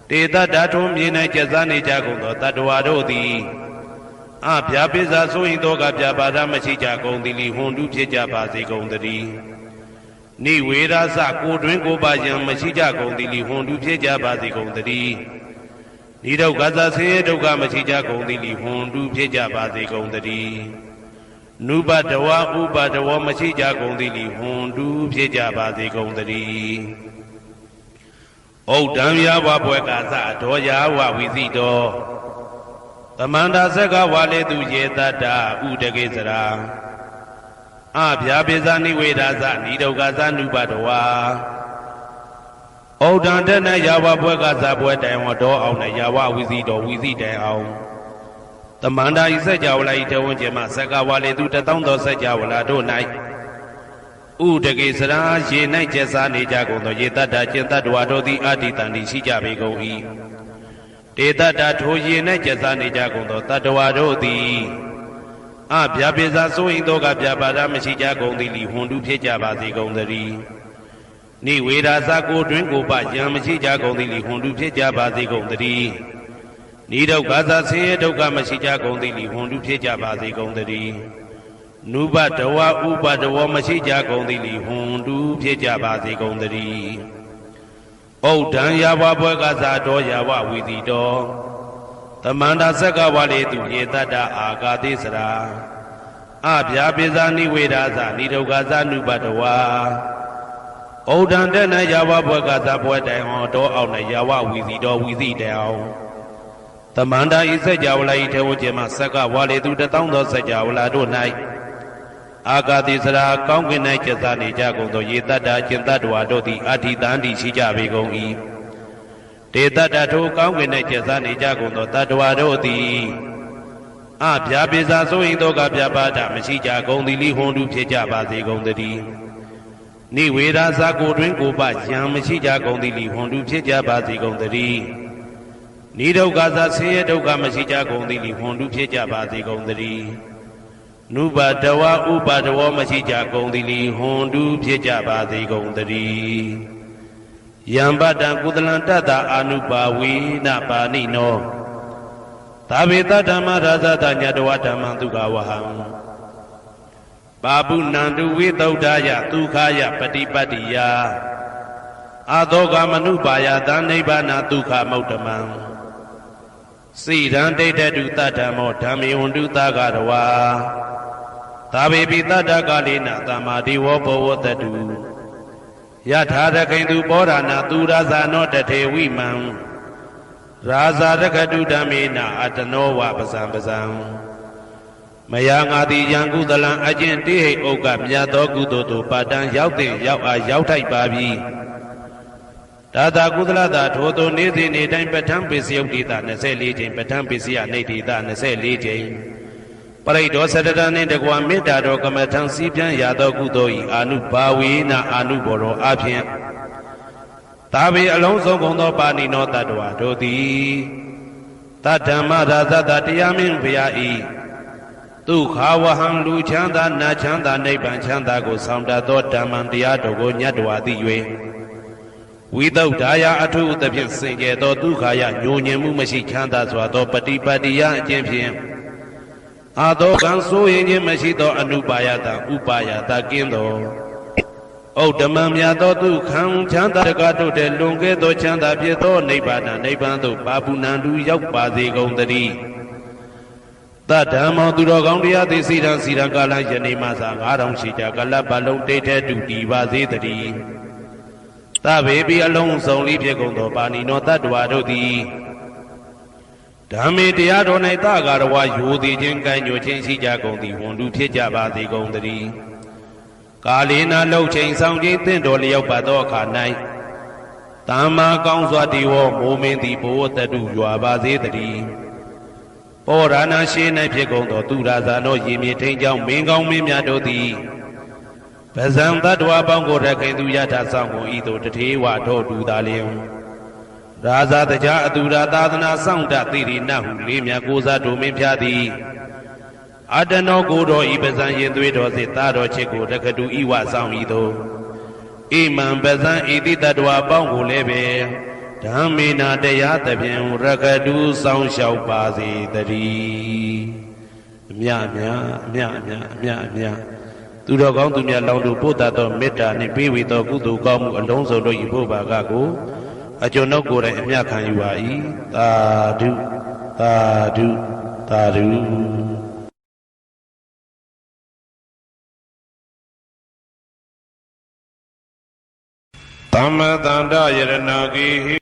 Speaker 1: တေတတထုံမြေ၌ကျက်စားနေကြကုန်သောတတ္တဝါတို့သည်အဗျာပိစာဆိုရင်တော့ကဗျာပါဒမရှိကြကုန်သည်လီဟွန်တုဖြစ်ကြပါစေကုန်တည်းနိဝေရသကိုတွင်ကိုပါယံမရှိကြကုန်သည်လီဟွန်တုဖြစ်ကြပါစေကုန်တည်းနိဒုက္ခသဆင်းရဲဒုက္ခမရှိကြကုန်သည်လီဟွန်တုဖြစ်ကြပါစေကုန်တည်းနုပတဝဥပတဝမရှိကြကုန်သည်လီဟွန်တုဖြစ်ကြပါစေကုန်တည်းဩဒံယာဝဘွယ်ကာသဒောယာဝဝီသိတော်သမန္တာသက္ကဝါလေသူယေတတဥဒကေစရာအဗျာပိဇာနိဝေဒသနိဒုက္ခသနုပတဝါဩဒံတနယာဝဘွယ်ကာသဘွယ်တိုင်ဝတော်အောင်နဲ့ယာဝဝီသိတော်ဝီသိတိုင်အောင်သမန္တာဤစကြဝဠာဤတဝန်းကျမသက္ကဝါလေသူ1000သောစကြဝဠာတို့၌ဥဒကေစရာရေ၌ကျက်စားနေကြကုန်သောယေတတကျင့်တတ္တဝါတို့သည်အာတိတန်တိရှိကြပေကုန်၏တေတတထိုရေ၌ကျက်စားနေကြကုန်သောတတ္တဝါတို့သည်အဗျာပိစာဆိုရင်တော့ကဗျာပါဒမရှိကြကုန်သည်လီဟွန်တုဖြစ်ကြပါစေကုန်သတည်းနိဝေဒသကိုတွင်ကိုပယံမရှိကြကုန်သည်လီဟွန်တုဖြစ်ကြပါစေကုန်သတည်းနိဒုက္ခသဆင်းရဲဒုက္ခမရှိကြကုန်သည်လီဟွန်တုဖြစ်ကြပါစေကုန်သတည်းနုပတဝဥပတဝမရှိကြကုန်သည်လီဟွန်တုဖြစ်ကြပါစေကုန်သတည်းဩဒံယာဝဘွယ်ကာသတော်ယာဝဝီတိတော်သမန္တာသက္ကဝါလေသူယေတတအာဂါတိစရာအဗျာပိဇာနိဝေဒသနိဒုက္ခသနုပတဝါဩဒံတဲ့၌ယာဝဘွယ်ကာသဘွယ်တိုင်အောင်တော်အောင်နဲ့ယာဝဝီတိတော်ဝီတိတိုင်အောင်သမန္တာဤစကြဝဠာဤထေဝကျမသက္ကဝါလေသူ1000သောစကြဝဠာတို့၌အာဂါတိစရာကောင်းကင်၌ကျက်စားနေကြကုန်သောယေတတကျင့်တတ္တဝါတို့သည်အာထိတန်တိရှိကြပေကုန်၏တေတတထိုကောင်းကင်၌ကျက်စားနေကြကုန်သောတတ္တဝါတို့သည်အဗျာပိစာဆိုရင်တော့ကဗျာပါဒမရှိကြကုန်သည်လီဟွန်တုဖြစ်ကြပါစေကုန်တည်းနိဝေဒသကိုတွင်ကိုပယံမရှိကြကုန်သည်လီဟွန်တုဖြစ်ကြပါစေကုန်တည်းနိဒုက္ခသဆင်းရဲဒုက္ခမရှိကြကုန်သည်လီဟွန်တုဖြစ်ကြပါစေကုန်တည်းနုပတဝဥပတဝမရှိကြကုန်သည်လီဟွန်တုဖြစ်ကြပါစေကုန်တည်းယံပတံကုသလံတတ္တအာနုပါဝေနပါဏိနောသာဝေတဓမ္မရာဇတညတဝဓမ္မံဒုက္ခဝဟံပါပုဏ္ဏတုဝိသုဒ္ဓယဒုက္ခယပฏิပတ္တိယအာသောကမနုပါယသနိဗ္ဗာနဒုက္ခမௌတမံစိရန်ဒိဋ္ဌတုတတ္တမောဓမ္မေဝန္တုသဂရဝါသာဝေပိတတ္တကာလိနသမ္မာဒီဝဘောဝတတုယထာရခိန်သူပောရဏသူရာဇာနောတထေဝိမံရာဇာရခတုဓမ္မေနအတနောဝပဇံပဇံမယငါတိယံကုသလံအကျင့်တိဟိဥက္ကမြတ်သောကုသိုလ်တို့ပါတံရောက်တဲ့ရောက်အားရောက်ထိုက်ပါပြီဒါသာကုသလတာထိုသို့နေ့စဉ်နေ့တိုင်းပဋ္ဌာန်းပိစယုတ်တိတာ24ချိန်ပဋ္ဌာန်းပိစယနေတိတာ24ချိန်ပရိဒောသတ္တနှင့်တကွာမေတ္တာတော်ကမ္မထံစီးပြန်ရသောကုသိုလ်ဤအာနုဘာဝေနအာနုဘောရောအဖြင့်သာဝေအလုံးစုံကုန်သောပါဏိနောတတ္တဝါတို့သည်တတ္ထမရာဇတတရားမင်းဘုရားဤဒုက္ခဝဟံလူချမ်းသာနာချမ်းသာနိဗ္ဗာန်ချမ်းသာကိုဆောင်တတ်သောဓမ္မံတရားတော်ကိုညတ်တော်သိ၍ဝိသုဒ္ဓါယအထုသဖြင့်စင်ကြယ်သောဒုက္ခယညိုညင်မှုမရှိချမ်းသာစွာသောပฏิပတ္တိယအကျင့်ဖြင့်အာသောကံဆိုရင်ခြင်းမရှိသောအနုပါယတဥပါယတကင်းသောဩဓမ္မမြတ်သောဒုက္ခံချမ်းသာတကားတို့တဲ့လွန်ကဲသောချမ်းသာဖြစ်သောနိဗ္ဗာန်နိဗ္ဗာန်သို့ပါပုဏ္ဏတုရောက်ပါစေကုန်သတည်း သတ္တမောသူတော်ကောင်းတရားသိစီရန်စီရန်ကာလယနေ့မှသာ9000ရှိကြကလပ်ပလုံးတိတ်တဲ့တူတည်ပါစေတည်းသဗ္ဗေပိအလုံးစုံလေးဖြစ်ကုန်သောပါဏိနောတတ္တဝါတို့သည်ဓမ္မေတရားတော်၌သကာရဝယိုသည်ခြင်းကံညွှန်ခြင်းရှိကြကုန်သည်ဝန်လူဖြစ်ကြပါစေကုန်တည်းကာလေနာလှုပ်ချိန်ဆောင်ခြင်းတင့်တော်လျောက်ပါသောအခါ၌သမ္မာကောင်းစွာတည်ဝမိုးမင်းသည်ဘိုးတတုရွာပါစေတည်းပောရဏရှိ၌ဖြစ်ကုန်သောသူရာဇာတို့ရေမြေထိန်ကြောင့်မင်းကောင်းမင်းများတို့သည်ပဇံတတ္တဝါပေါင်းကိုရခိုင်သူယထာဆောင်ကိုဤသို့တထေဝထောတူသာလျင်ရာဇာတကြအတူရာသာသနာဆောင်တသိရိနဟုလေးမြတ်ကိုစားတို့မင်းဖြာသည်အတနောကိုတော်ဤပဇံရင်သွေးတော်စေသားတော်ချစ်ကိုတက္ကတူဤဝဆောင်ဤသို့ဣမံပဇံဤတိတတ္တဝါပေါင်းကိုလည်းပဲဓမ္မေနာတရားသဖြင့်ရကတုဆောင်လျှောက်ပါစေတည်းအမြအမြသူတော်ကောင်းသူများလောင်းတို့ပို့တတ်သောမေတ္တာနှင့်ပေးဝေသောကုသိုလ်ကောင်းမှုအလုံးစုံတို့၏ဘုရားကကိုအကျွန်ုပ်ကိုယ်တိုင်အမြခံယူပါ၏သာဓုသာဓုသာဓုသမ္မတန္တယရဏဂေဟိ